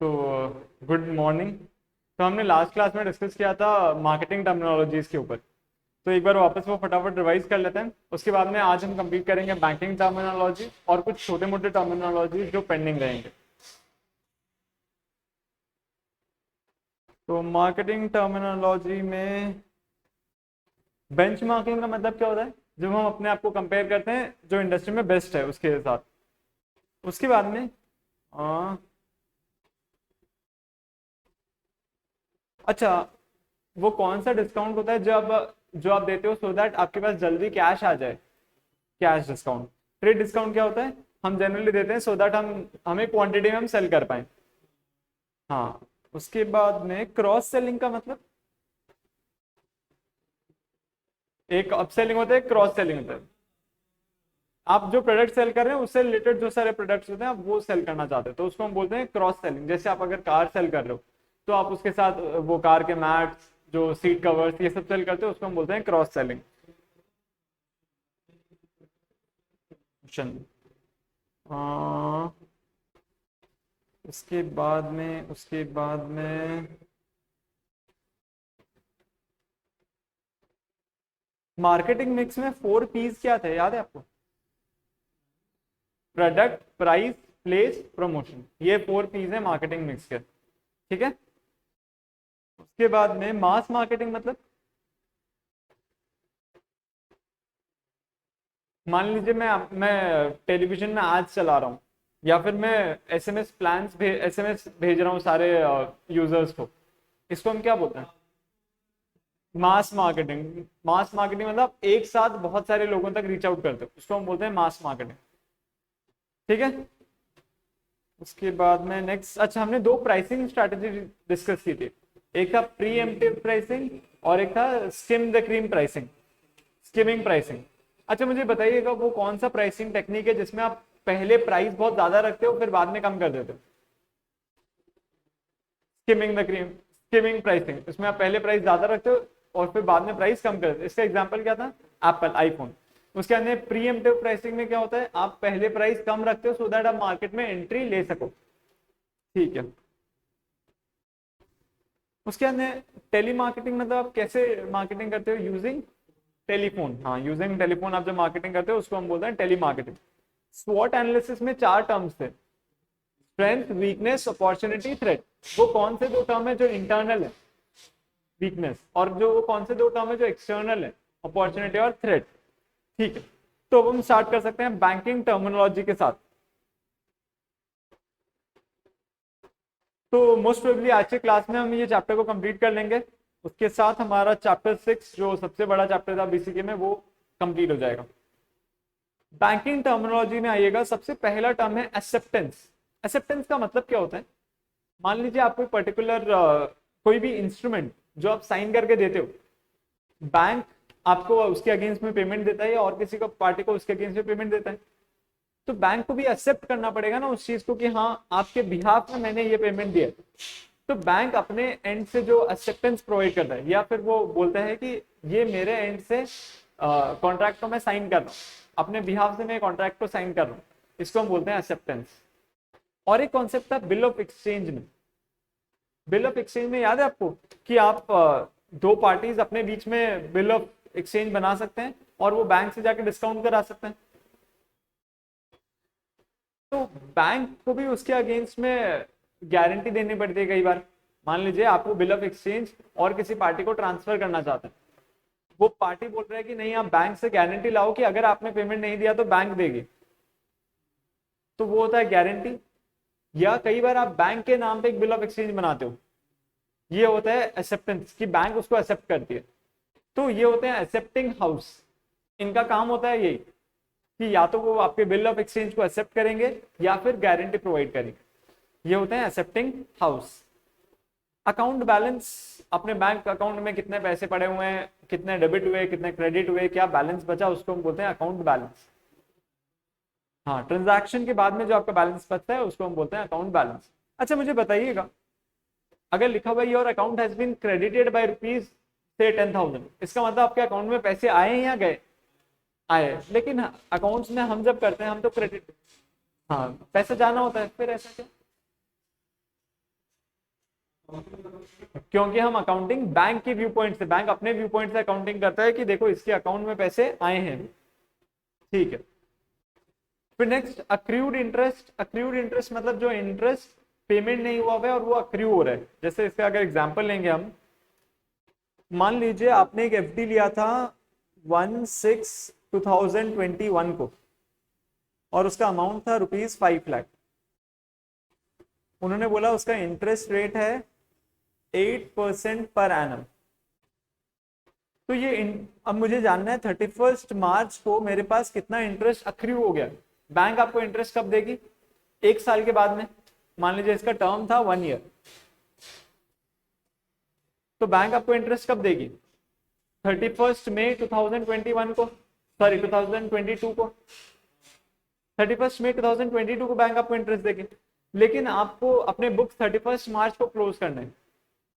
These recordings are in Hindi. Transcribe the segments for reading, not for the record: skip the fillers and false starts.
तो गुड मॉर्निंग। तो हमने लास्ट क्लास में डिस्कस किया था मार्केटिंग टर्मिनोलॉजीज के ऊपर। तो एक बार वापस वो फटाफट रिवाइज कर लेते हैं। उसके बाद में आज हम कंप्लीट करेंगे बैंकिंग टर्मिनोलॉजी और कुछ छोटे मोटे टर्मिनोलॉजी जो पेंडिंग रहेंगे। तो मार्केटिंग टर्मिनोलॉजी में बेंचमार्किंग का मतलब क्या होता है? जब हम अपने आप को कंपेयर करते हैं जो इंडस्ट्री में बेस्ट है उसके साथ। उसके बाद में आ, अच्छा, वो कौन सा डिस्काउंट होता है जो आप देते हो सो दैट आपके पास जल्दी कैश आ जाए? Cash discount. ट्रेड डिस्काउंट क्या होता है? हम जनरली देते हैं सो दैट हम हमें क्वांटिटी में हम सेल कर पाए। हाँ। उसके बाद में क्रॉस सेलिंग का मतलब, एक अपसेलिंग होता है, क्रॉस सेलिंग होता है। आप जो प्रोडक्ट सेल कर रहे हैं उससे रिलेटेड जो सारे प्रोडक्ट्स होते हैं आप वो सेल करना चाहते हैं तो उसको हम बोलते हैं क्रॉस सेलिंग। जैसे आप अगर कार सेल कर रहे हो तो आप उसके साथ वो कार के मैट्स, जो सीट कवर्स, ये सब सेल करते हो उसको हम बोलते हैं क्रॉस सेलिंग। उसके बाद में मार्केटिंग मिक्स में 4 P's क्या थे, याद है आपको? Product, price, place, promotion. ये 4 P's है मार्केटिंग मिक्स के। ठीक है। उसके बाद में मास मार्केटिंग मतलब, मान लीजिए मैं टेलीविजन में आज चला रहा हूँ या फिर मैं एसएमएस भेज रहा हूँ सारे यूजर्स को। इसको हम क्या बोलते हैं? मास मार्केटिंग। मास मार्केटिंग मतलब एक साथ बहुत सारे लोगों तक रीच आउट करते हो, उसको हम बोलते हैं मास मार्केटिंग। ठीक है। उसके बाद में नेक्स्ट, अच्छा, हमने दो प्राइसिंग स्ट्रैटेजी डिस्कस की थी। एक था प्री एम्प्टिव प्राइसिंग और एक था scheme the cream pricing, skimming pricing. अच्छा, मुझे बताइएगा वो कौन सा प्राइसिंग टेक्निक है जिसमें आप पहले प्राइस बहुत ज्यादा रखते हो फिर बाद में कम कर देते हो? Skimming the cream, skimming pricing. इसमें आप पहले प्राइस ज्यादा रखते हो और फिर बाद में प्राइस कम कर देते हो। इसका एग्जांपल क्या था? Apple iPhone. उसके अंदर प्रीएम्प्टिव प्राइसिंग में क्या होता है? आप पहले प्राइस कम रखते हो सो दैट आप मार्केट में एंट्री ले सको। ठीक है। उसके अंदर टेली मार्केटिंग मतलब आप कैसे मार्केटिंग करते हो? Using telephone. हाँ, यूजिंग टेलीफोन आप जो मार्केटिंग करते हो उसको हम बोलते हैं टेली मार्केटिंग। स्वॉट एनालिसिस में 4 टर्म्स थे: स्ट्रेंथ, वीकनेस, अपॉर्चुनिटी, थ्रेट। वो कौन से दो टर्म है जो इंटरनल है? वीकनेस। और जो वो कौन से दो टर्म है जो एक्सटर्नल है? अपॉर्चुनिटी और थ्रेट। ठीक है। तो अब हम स्टार्ट कर सकते हैं बैंकिंग टर्मिनोलॉजी के साथ। तो मोस्ट प्रोबेबली आज के क्लास में हम ये चैप्टर को कंप्लीट कर लेंगे। उसके साथ हमारा चैप्टर 6 जो सबसे बड़ा चैप्टर था बीसीके में वो कंप्लीट हो जाएगा। बैंकिंग टर्मिनोलॉजी में आइएगा, सबसे पहला टर्म है एक्सेप्टेंस। एक्सेप्टेंस का मतलब क्या होता है? मान लीजिए आप कोई पर्टिकुलर कोई भी इंस्ट्रूमेंट जो आप साइन करके देते हो, बैंक आपको उसके अगेंस्ट में पेमेंट देता है या और किसी को पार्टी को उसके अगेंस्ट में पेमेंट देता है, तो बैंक को भी एक्सेप्ट करना पड़ेगा ना उस चीज को कि हाँ आपके बिहाफ में मैंने ये पेमेंट दिया। तो बैंक अपने एंड से जो एक्सेप्टेंस प्रोवाइड करता है या फिर वो बोलता है कि ये मेरे एंड से कॉन्ट्रैक्ट को मैं साइन कर रहा हूँ, अपने बिहाफ से मैं कॉन्ट्रैक्ट को साइन कर रहा हूँ, इसको हम बोलते हैं एक्सेप्टेंस। और एक कॉन्सेप्ट था बिल ऑफ एक्सचेंज में। बिल ऑफ एक्सचेंज में याद है आपको कि आप दो पार्टीज अपने बीच में बिल ऑफ एक्सचेंज बना सकते हैं और वो बैंक से जाके डिस्काउंट करा सकते हैं। तो बैंक को भी उसके अगेंस्ट में गारंटी देनी पड़ती है कई बार। मान लीजिए आपको बिल ऑफ एक्सचेंज और किसी पार्टी को ट्रांसफर करना चाहते हैं, वो पार्टी बोल रहा है कि नहीं आप बैंक से गारंटी लाओ कि अगर आपने पेमेंट नहीं दिया तो बैंक देगी, तो वो होता है गारंटी। या कई बार आप बैंक के नाम पे एक बिल ऑफ एक्सचेंज बनाते हो, ये होता है एक्सेप्टेंस, कि बैंक उसको एक्सेप्ट करती है। तो ये होते हैं एक्सेप्टिंग हाउस। इनका काम होता है यही कि या तो वो आपके बिल ऑफ एक्सचेंज को एक्सेप्ट करेंगे या फिर गारंटी प्रोवाइड करेंगे। ये होते हैं एक्सेप्टिंग हाउस। अकाउंट बैलेंस, अपने बैंक अकाउंट में कितने पैसे पड़े हुए हैं, कितने डेबिट हुए, कितने क्रेडिट हुए, क्या बैलेंस बचा, उसको हम बोलते हैं अकाउंट बैलेंस। हाँ, ट्रांजैक्शन के बाद में जो आपका बैलेंस बचता है उसको हम बोलते हैं अकाउंट बैलेंस। अच्छा, मुझे बताइएगा, अगर लिखा हुआ your account has been credited by rupees से 10,000, इसका मतलब आपके अकाउंट में पैसे आए या गए? आए। लेकिन अकाउंट्स में हम जब करते हैं हम तो क्रेडिट, हाँ, पैसा जाना होता है, फिर ऐसा क्या? क्योंकि हम अकाउंटिंग बैंक के व्यू पॉइंट से, बैंक अपने व्यू पॉइंट से अकाउंटिंग करता है कि देखो इसके अकाउंट में पैसे आए हैं, ठीक है। फिर next accrued interest. Accrued interest मतलब जो इंटरेस्ट पेमेंट नहीं हुआ है और वो अक्रू हो रहा है। जैसे इसका अगर एग्जांपल लेंगे हम, मान लीजिए आपने एक एफडी लिया था 1/6/2021 को और उसका अमाउंट था ₹5 लाख। उन्होंने बोला उसका इंटरेस्ट रेट है 8% पर एनम। तो ये अब मुझे जानना है 31 मार्च को मेरे पास कितना इंटरेस्ट अक्रू हो गया। बैंक आपको इंटरेस्ट कब देगी? 1 साल के बाद में। मान लीजिए इसका टर्म था 1 ईयर, तो बैंक आपको इंटरेस्ट कब देगी? 31 मई 2021 को, सॉरी 2022 को, 31 मई 2022 को बैंक आपको इंटरेस्ट देगी। लेकिन आपको अपने बुक्स 31 मार्च को क्लोज करना है,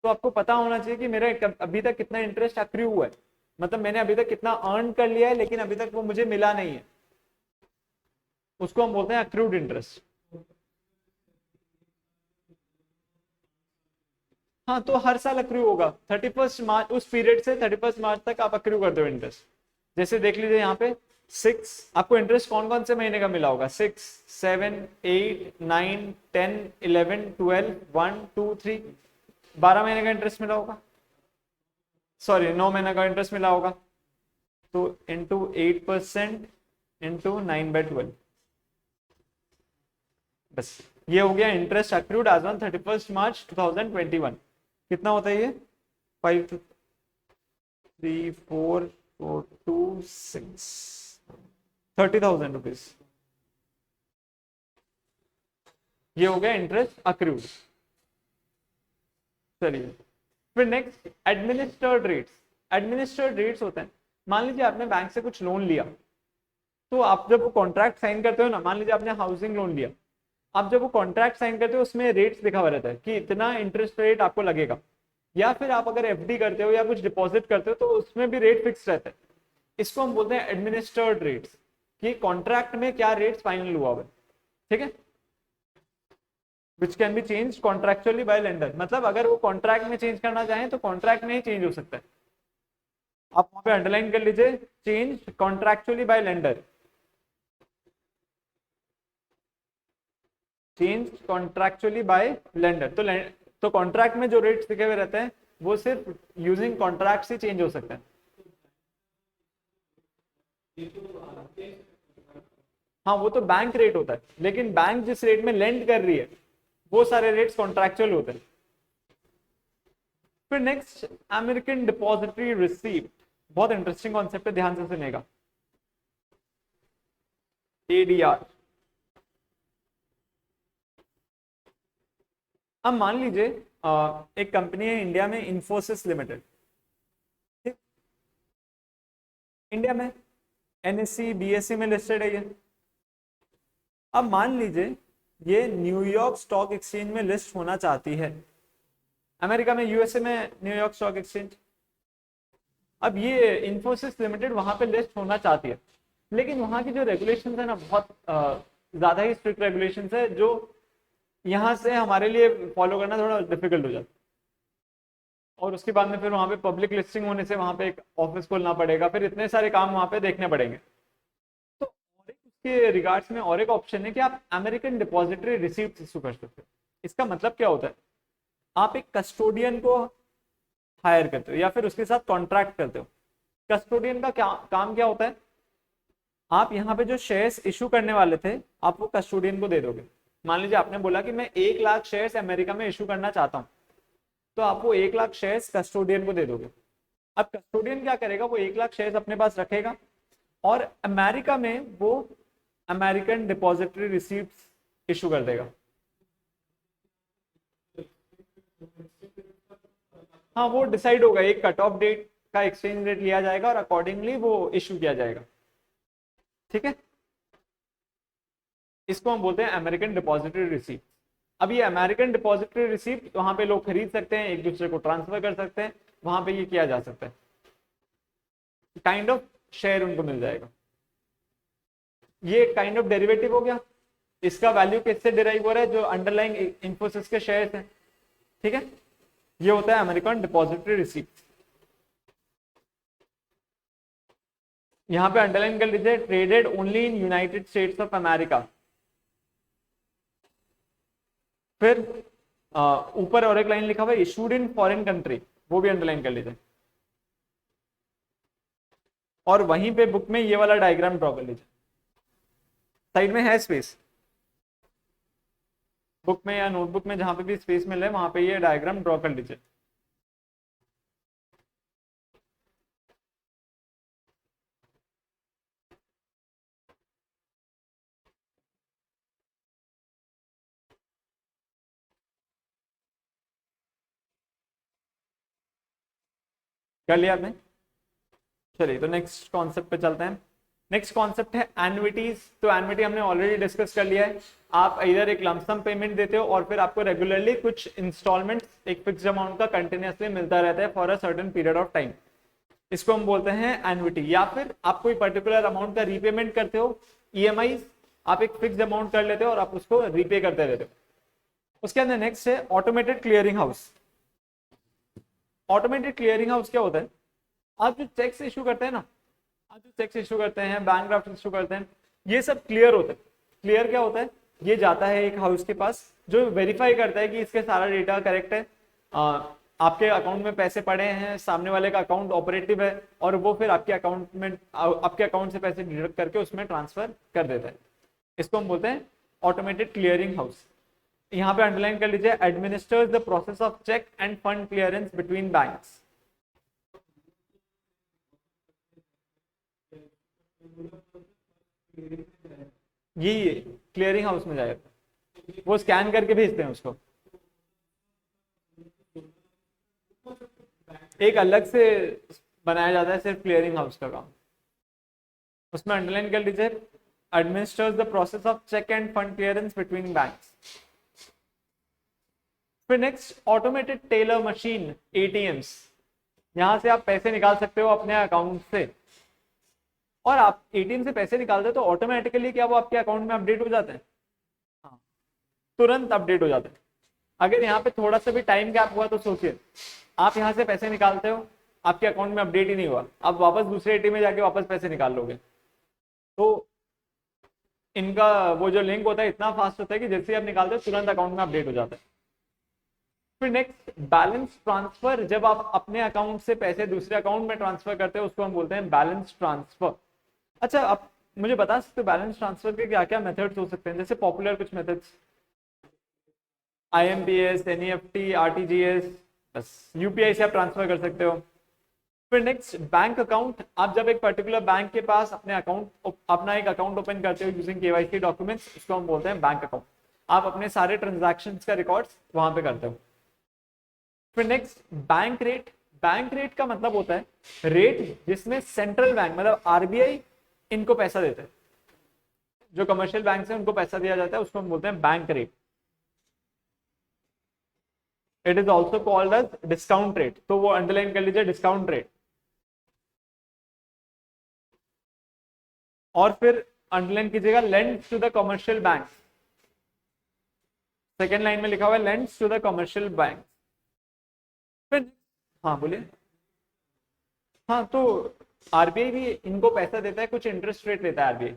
तो आपको पता होना चाहिए कि मेरा अभी तक कितना इंटरेस्ट अक्रू हुआ है, मतलब मैंने अभी तक कितना अर्न कर लिया है लेकिन अभी तक वो मुझे मिला नहीं है, उसको हम बोलते हैं अक्रूड इंटरेस्ट। हाँ, तो हर साल अक्रू होगा 31 मार्च, उस पीरियड से 31 मार्च तक आप अक्रू कर दो इंटरेस्ट। जैसे देख लीजिए यहाँ पे 6, आपको इंटरेस्ट कौन कौन से महीने का मिला होगा? 6, 7, 8, 9, 10, 11, 12, 1, 2, 3, 12 महीने का इंटरेस्ट मिला होगा, सॉरी 9 महीने का इंटरेस्ट मिला होगा। तो इंटू 8% इंटू 9/12, बस ये हो गया इंटरेस्ट अक्रूड एज ऑन 31 मार्च 2021। कितना होता है ये? 5, 3, 4, 4, 2, 6, 30,000 रुपीज। ये हो गया इंटरेस्ट अक्रूड। चलिए फिर next administered rates. Administered rates होते हैं, मान लीजिए आपने बैंक से कुछ लोन लिया, तो आप जब वो कॉन्ट्रैक्ट साइन करते हो ना, मान लीजिए आपने हाउसिंग लोन लिया, आप जब वो कॉन्ट्रैक्ट साइन करते हो उसमें रेट्स लिखा हुआ रहता है कि इतना इंटरेस्ट रेट आपको लगेगा। या फिर आप अगर एफडी करते हो या कुछ डिपॉजिट करते हो तो उसमें भी रेट फिक्स रहता है। इसको हम बोलते हैं एडमिनिस्टर्ड रेट्स, कि कॉन्ट्रैक्ट में क्या रेट्स फाइनल हुआ है, ठीक है। Which can be change contractually by lender, मतलब अगर वो कॉन्ट्रैक्ट में चेंज करना चाहें तो कॉन्ट्रैक्ट में ही चेंज हो सकता है। आप वहां पे अंडरलाइन कर लीजिए, change contractually by lender, change contractually by lender. तो कॉन्ट्रैक्ट में जो रेट्स लिखे हुए रहते हैं वो सिर्फ यूजिंग कॉन्ट्रैक्ट से चेंज हो सकते हैं। हाँ, वो तो बैंक रेट होता है, लेकिन बैंक जिस रेट में लेंड कर रही है वो सारे रेट्स कॉन्ट्रैक्चुअल होते हैं। फिर नेक्स्ट अमेरिकन डिपॉजिटरी रिसीप्ट, बहुत इंटरेस्टिंग कॉन्सेप्ट है, ध्यान से सुनेगा। एडीआर। अब मान लीजिए एक कंपनी है इंडिया में, इंफोसिस लिमिटेड, इंडिया में एनएससी बीएससी में लिस्टेड है ये। अब मान लीजिए ये न्यूयॉर्क स्टॉक एक्सचेंज में लिस्ट होना चाहती है, अमेरिका में, यूएसए में न्यूयॉर्क स्टॉक एक्सचेंज। अब ये इंफोसिस लिमिटेड वहां पे लिस्ट होना चाहती है, लेकिन वहां की जो रेगुलेशन है ना, बहुत ज्यादा ही स्ट्रिक्ट रेगुलेशन है, जो यहाँ से हमारे लिए फॉलो करना थोड़ा डिफिकल्ट हो जाता है। और उसके बाद में फिर वहां पे पब्लिक लिस्टिंग होने से वहां पे एक ऑफिस खोलना पड़ेगा, फिर इतने सारे काम वहां पे देखने पड़ेंगे। तो और एक उसके रिगार्ड्स में और एक ऑप्शन है कि आप अमेरिकन डिपॉजिटरी रिसीप्ट इशू कर सकते हो। इसका मतलब क्या होता है? आप एक कस्टोडियन को हायर करते हो या फिर उसके साथ कॉन्ट्रैक्ट करते हो। कस्टोडियन का क्या काम क्या होता है? आप यहाँ पे जो शेयर्स इशू करने वाले थे आप वो कस्टोडियन को दे दोगे। मान लीजिए आपने बोला कि मैं 1 लाख शेयर्स अमेरिका में इशू करना चाहता हूँ, तो आप वो 1 लाख शेयर्स कस्टोडियन को दे दोगे। अब कस्टोडियन क्या करेगा? वो 1 लाख शेयर्स अपने पास रखेगा और अमेरिका में वो अमेरिकन डिपॉजिटरी रिसीप्ट इशू कर देगा। हाँ, वो डिसाइड होगा, एक कट ऑफ डेट का एक्सचेंज रेट लिया जाएगा और अकॉर्डिंगली वो इशू किया जाएगा, ठीक है। इसको हम बोलते हैं अमेरिकन डिपॉजिटरी रिसीप्ट। अब ये अमेरिकन डिपॉजिटरी रिसीप्ट वहां पे लोग खरीद सकते हैं, एक दूसरे को ट्रांसफर कर सकते हैं, वहां पे ये किया जा सकता है, काइंड ऑफ शेयर उनको मिल जाएगा। ये काइंड ऑफ डेरिवेटिव हो गया। इसका वैल्यू किससे डिराइव हो रहा है? जो अंडरलाइंग इंफोसिस के शेयर्स हैं, ठीक है। ये होता है अमेरिकन डिपॉजिटरी रिसीप्ट। यहाँ पे अंडरलाइन कर लीजिए, traded only in United states of America. फिर ऊपर और एक लाइन लिखा हुआ है इशूड इन फॉरेन कंट्री, वो भी अंडरलाइन कर लीजिए। और वहीं पे बुक में ये वाला डायग्राम ड्रॉ कर लीजिए, साइड में है स्पेस, बुक में या नोटबुक में जहां पे भी स्पेस मिले वहां पे ये डायग्राम ड्रॉ कर लीजिए। कर लिया आपने? चलिए तो नेक्स्ट कॉन्सेप्ट पे चलते हैं। नेक्स्ट कॉन्सेप्ट है एन्युइटीज। तो एन्युइटी हमने ऑलरेडी डिस्कस कर लिया है। आप इधर एक लमसम पेमेंट देते हो और फिर आपको रेगुलरली कुछ इंस्टॉलमेंट्स एक फिक्स अमाउंट का कंटिन्यूसली मिलता रहता है for a certain period of time. इसको हम बोलते हैं एन्युइटी। या फिर आप कोई पर्टिकुलर अमाउंट का रीपेमेंट करते हो, ईएमआई आप एक फिक्स अमाउंट कर लेते हो और आप उसको रीपे करते रहते हो। उसके अंदर नेक्स्ट है automated clearing house. Automated clearing house क्या होता है? आप जो चेक्स इशू करते हैं ना, आप जो चेक्स इशू करते हैं, बैंक ड्राफ्ट इशू करते हैं, ये सब क्लियर होता है। क्लियर क्या होता है? ये जाता है एक हाउस के पास जो वेरीफाई करता है कि इसके सारा डेटा करेक्ट है, आपके अकाउंट में पैसे पड़े हैं, सामने वाले का अकाउंट ऑपरेटिव है, और वो फिर आपके अकाउंट से पैसे डिडक्ट करके उसमें ट्रांसफर कर देता है। इसको हम बोलते हैं ऑटोमेटेड क्लियरिंग हाउस। यहाँ पे अंडरलाइन कर लीजिए, administers the process of cheque and fund clearance between banks. ये क्लियरिंग हाउस में जाएगा, वो स्कैन करके भेजते हैं उसको। एक अलग से बनाया जाता है सिर्फ क्लियरिंग हाउस का काम। उसमें अंडरलाइन कर लीजिए, administers the process of cheque and fund clearance between banks. फिर next automated teller machine, ATMs. यहां से आप पैसे निकाल सकते हो अपने अकाउंट से, और आप एटीएम से पैसे निकालते हो तो ऑटोमेटिकली क्या वो आपके अकाउंट में अपडेट हो जाते हैं? हाँ, तुरंत अपडेट हो जाते हैं। अगर यहाँ पे थोड़ा सा भी टाइम गैप हुआ तो सोचिए, आप यहाँ से पैसे निकालते हो, आपके अकाउंट में अपडेट ही नहीं हुआ, आप वापस दूसरे एटीएम में जाके वापस पैसे निकाल लोगे, तो इनका वो जो लिंक होता है इतना फास्ट होता है कि जैसे ही आप निकालते हो तुरंत अकाउंट में अपडेट हो जाता है। फिर नेक्स्ट बैलेंस ट्रांसफर। जब आप अपने अकाउंट से पैसे दूसरे अकाउंट में ट्रांसफर करते हो उसको हम बोलते हैं बैलेंस ट्रांसफर। अच्छा, आप मुझे बता सकते हो बैलेंस ट्रांसफर के क्या क्या मेथड्स हो सकते हैं? जैसे पॉपुलर कुछ मेथड्स, आईएमपीएस, एनईएफटी, आरटीजीएस, बस यूपीआई से आप ट्रांसफर कर सकते हो। फिर नेक्स्ट बैंक अकाउंट। आप जब एक पर्टिकुलर बैंक के पास अपना एक अकाउंट ओपन करते हो यूजिंग केवाईसी डॉक्यूमेंट्स, उसको हम बोलते हैं बैंक अकाउंट। आप अपने सारे ट्रांजैक्शंस का रिकॉर्ड्स वहां पे करते हो। फिर next bank rate. Bank rate का मतलब होता है रेट जिसमें सेंट्रल बैंक मतलब आरबीआई इनको पैसा देता है। जो कमर्शियल बैंक है उनको पैसा दिया जाता है, उसको हम बोलते हैं bank rate. It is also called as discount rate, तो वो अंडरलाइन कर लीजिए, डिस्काउंट रेट। और फिर अंडरलाइन कीजिएगा lends to the commercial bank. Second line में लिखा हुआ है lends to the commercial bank. फिर हाँ बोलिए। हाँ, तो आरबीआई भी इनको पैसा देता है, कुछ इंटरेस्ट रेट लेता है आरबीआई।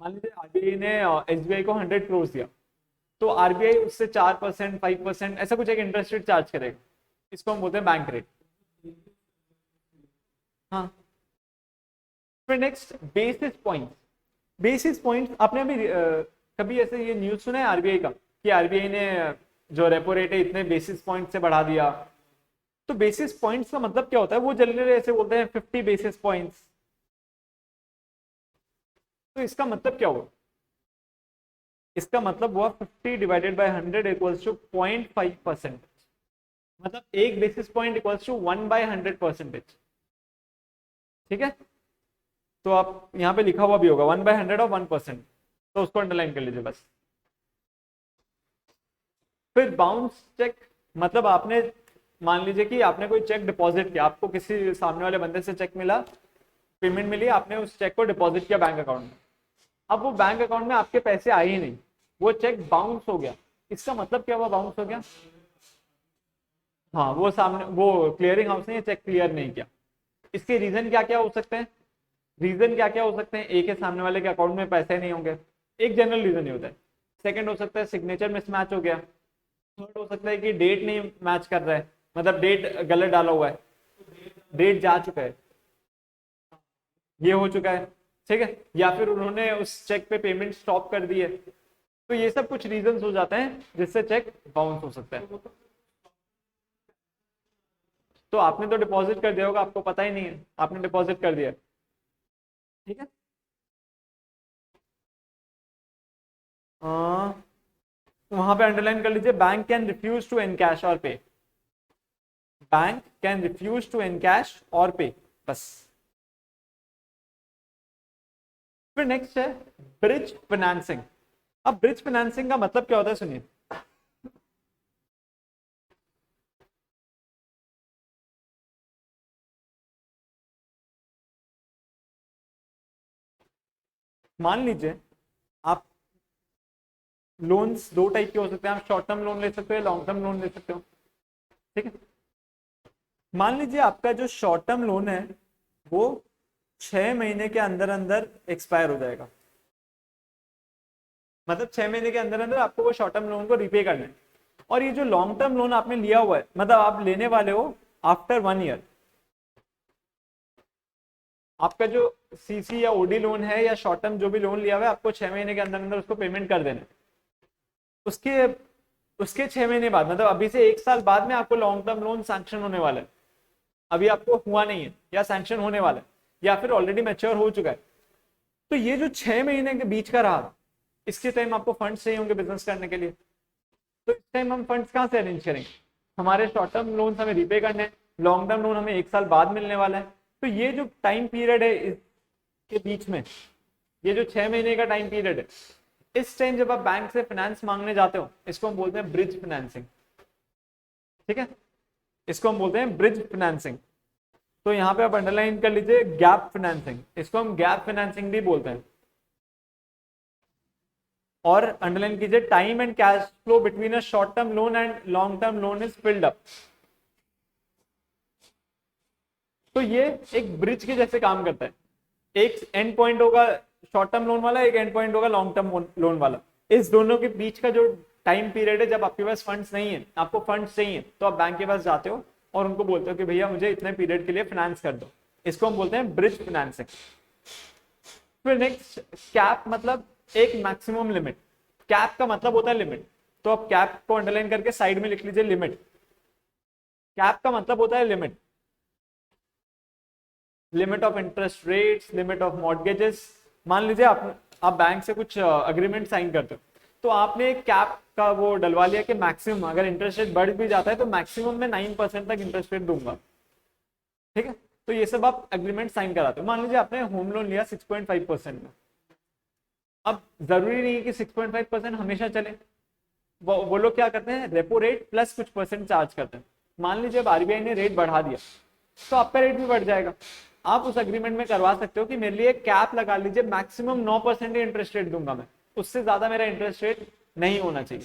मान लीजिए आरबीआई ने एसबीआई को 100 करोड़ दिया, तो आरबीआई उससे 4%, 5% ऐसा कुछ एक इंटरेस्ट रेट चार्ज करेगा। इसको हम बोलते हैं बैंक रेट। हाँ, फिर next basis point. Basis point आपने अभी कभी ऐसे ये न्यूज सुना है आरबीआई का कि आरबीआई ने जो रेपो रेट है इतने बेसिस पॉइंट से बढ़ा दिया? तो बेसिस पॉइंट्स का मतलब क्या होता है? वो जनरली ऐसे बोलते हैं 50 बेसिस पॉइंट्स। तो इसका मतलब क्या हुआ? इसका मतलब हुआ 50 डिवाइडेड बाय 100 इक्वल्स टू 0.5%। मतलब एक बेसिस पॉइंट इक्वल्स टू 1/100%। ठीक है, तो आप यहाँ पे लिखा हुआ भी होगा 1/100 और 1%, तो उसको अंडरलाइन कर लीजिए बस। फिर बाउंस चेक, मतलब आपने मान लीजिए कि आपने कोई चेक डिपॉजिट किया, आपको किसी सामने वाले बंदे से चेक मिला, पेमेंट मिली, आपने उस चेक को डिपॉजिट किया बैंक अकाउंट में। अब वो बैंक अकाउंट में आपके पैसे आए ही नहीं, वो चेक बाउंस हो गया। इसका मतलब क्या हुआ बाउंस हो गया? हाँ वो सामने वो क्लियरिंग हाउस ने चेक क्लियर नहीं किया। इसके रीजन क्या क्या हो सकते हैं? रीजन क्या क्या हो सकते हैं? एक है सामने वाले के अकाउंट में पैसे नहीं होंगे, एक जनरल रीजन ही होता है। सेकंड हो सकता है सिग्नेचर मिसमैच हो गया। थर्ड हो सकता है कि डेट नहीं मैच कर रहा है, मतलब डेट गलत डाला हुआ है, डेट जा चुका है, ये हो चुका है, ठीक है, या फिर उन्होंने उस चेक पे पेमेंट स्टॉप कर दी है। तो ये सब कुछ रीजंस हो जाते हैं जिससे चेक बाउंस हो सकता है। तो आपने तो डिपॉजिट कर दिया होगा, आपको पता ही नहीं है, आपने डिपॉजिट कर दिया, ठीक है। वहां पे अंडरलाइन कर लीजिए, bank can refuse to encash और pay. Bank can refuse to encash और पे, बस। फिर नेक्स्ट है ब्रिज फाइनेंसिंग। अब ब्रिज फाइनेंसिंग का मतलब क्या होता है, सुनिए। मान लीजिए आप, लोन्स दो टाइप के हो सकते हैं, आप शॉर्ट टर्म लोन ले सकते हो, लॉन्ग टर्म लोन ले सकते हो, ठीक है। मान लीजिए आपका जो शॉर्ट टर्म लोन है वो 6 महीने के अंदर अंदर एक्सपायर हो जाएगा, मतलब 6 महीने के अंदर अंदर आपको वो शॉर्ट टर्म लोन को रिपे करना है। और ये जो लॉन्ग टर्म लोन आपने लिया हुआ है, मतलब आप लेने वाले हो आफ्टर 1 ईयर, आपका जो सीसी या ओडी लोन है या शॉर्ट टर्म जो भी लोन लिया हुआ है, आपको 6 महीने के अंदर अंदर उसको पेमेंट कर देना है। उसके उसके 6 महीने बाद, मतलब अभी से 1 साल बाद में आपको लॉन्ग टर्म लोन सैंक्शन होने वाला है। अभी आपको हुआ नहीं है या सैंक्शन होने वाला है या फिर ऑलरेडी मैच्योर हो चुका है। तो ये जो 6 महीने के बीच का रहा, इसके टाइम आपको फंड्स चाहिए होंगे बिजनेस करने के लिए। तो इस टाइम हम फंड्स कहाँ से अरेंज करेंगे? हमारे शॉर्ट टर्म लोन हमें रिपे करने हैं, लॉन्ग टर्म लोन हमें 1 साल बाद मिलने वाला है। तो ये जो टाइम पीरियड है इसके बीच में, ये जो 6 महीने का टाइम पीरियड है, इस टाइम जब आप बैंक से फाइनेंस मांगने जाते हो, इसको हम बोलते हैं ब्रिज फाइनेंसिंग, ठीक है। इसको हम बोलते हैं ब्रिज फाइनेंसिंग। तो यहाँ पे आप अंडरलाइन कर लीजिए गैप फाइनेंसिंग, इसको हम गैप फाइनेंसिंग भी बोलते हैं। और अंडरलाइन कीजिए time and cash flow between a short term loan and long term loan is filled up. तो ये एक ब्रिज के जैसे काम करता है, एक एंड पॉइंट होगा शॉर्ट टर्म लोन वाला, एक एंड पॉइंट होगा लॉन्ग टर्म लोन वाला। इस दोनों के बीच का जो टाइम पीरियड है, जब आपके पास फंड्स नहीं है, आपको फंड्स चाहिए, तो आप बैंक के पास जाते हो और उनको बोलते हो कि भैया मुझे इतने पीरियड के लिए फाइनेंस कर दो। इसको हम बोलते हैं ब्रिज फाइनेंसिंग। फिर नेक्स्ट कैप, मतलब एक मैक्सिमम लिमिट। कैप का मतलब होता है लिमिट, तो आप कैप को अंडरलाइन करके साइड में लिख लीजिए लिमिट। कैप का मतलब होता है limit, limit of interest rates, limit of mortgages. मान लीजिए आप बैंक से कुछ अग्रीमेंट साइन करते हो, तो आपने एक कैप का वो डलवा लिया कि मैक्सिमम अगर इंटरेस्ट रेट बढ़ भी जाता है तो मैक्सिमम में 9% तक इंटरेस्ट रेट दूंगा, ठीक है। तो ये सब आप एग्रीमेंट साइन कराते हो। मान लीजिए आपने होम लोन लिया 6.5% में। अब जरूरी नहीं है कि 6.5% हमेशा चले, वो लोग क्या करते हैं, रेपो रेट प्लस कुछ परसेंट चार्ज करते हैं। मान लीजिए अब आरबीआई ने रेट बढ़ा दिया तो आपका रेट भी बढ़ जाएगा। आप उस एग्रीमेंट में करवा सकते हो कि मेरे लिए कैप लगा लीजिए, मैक्सिमम 9% ही इंटरेस्ट रेट दूंगा मैं, उससे ज्यादा मेरा इंटरेस्ट रेट नहीं होना चाहिए,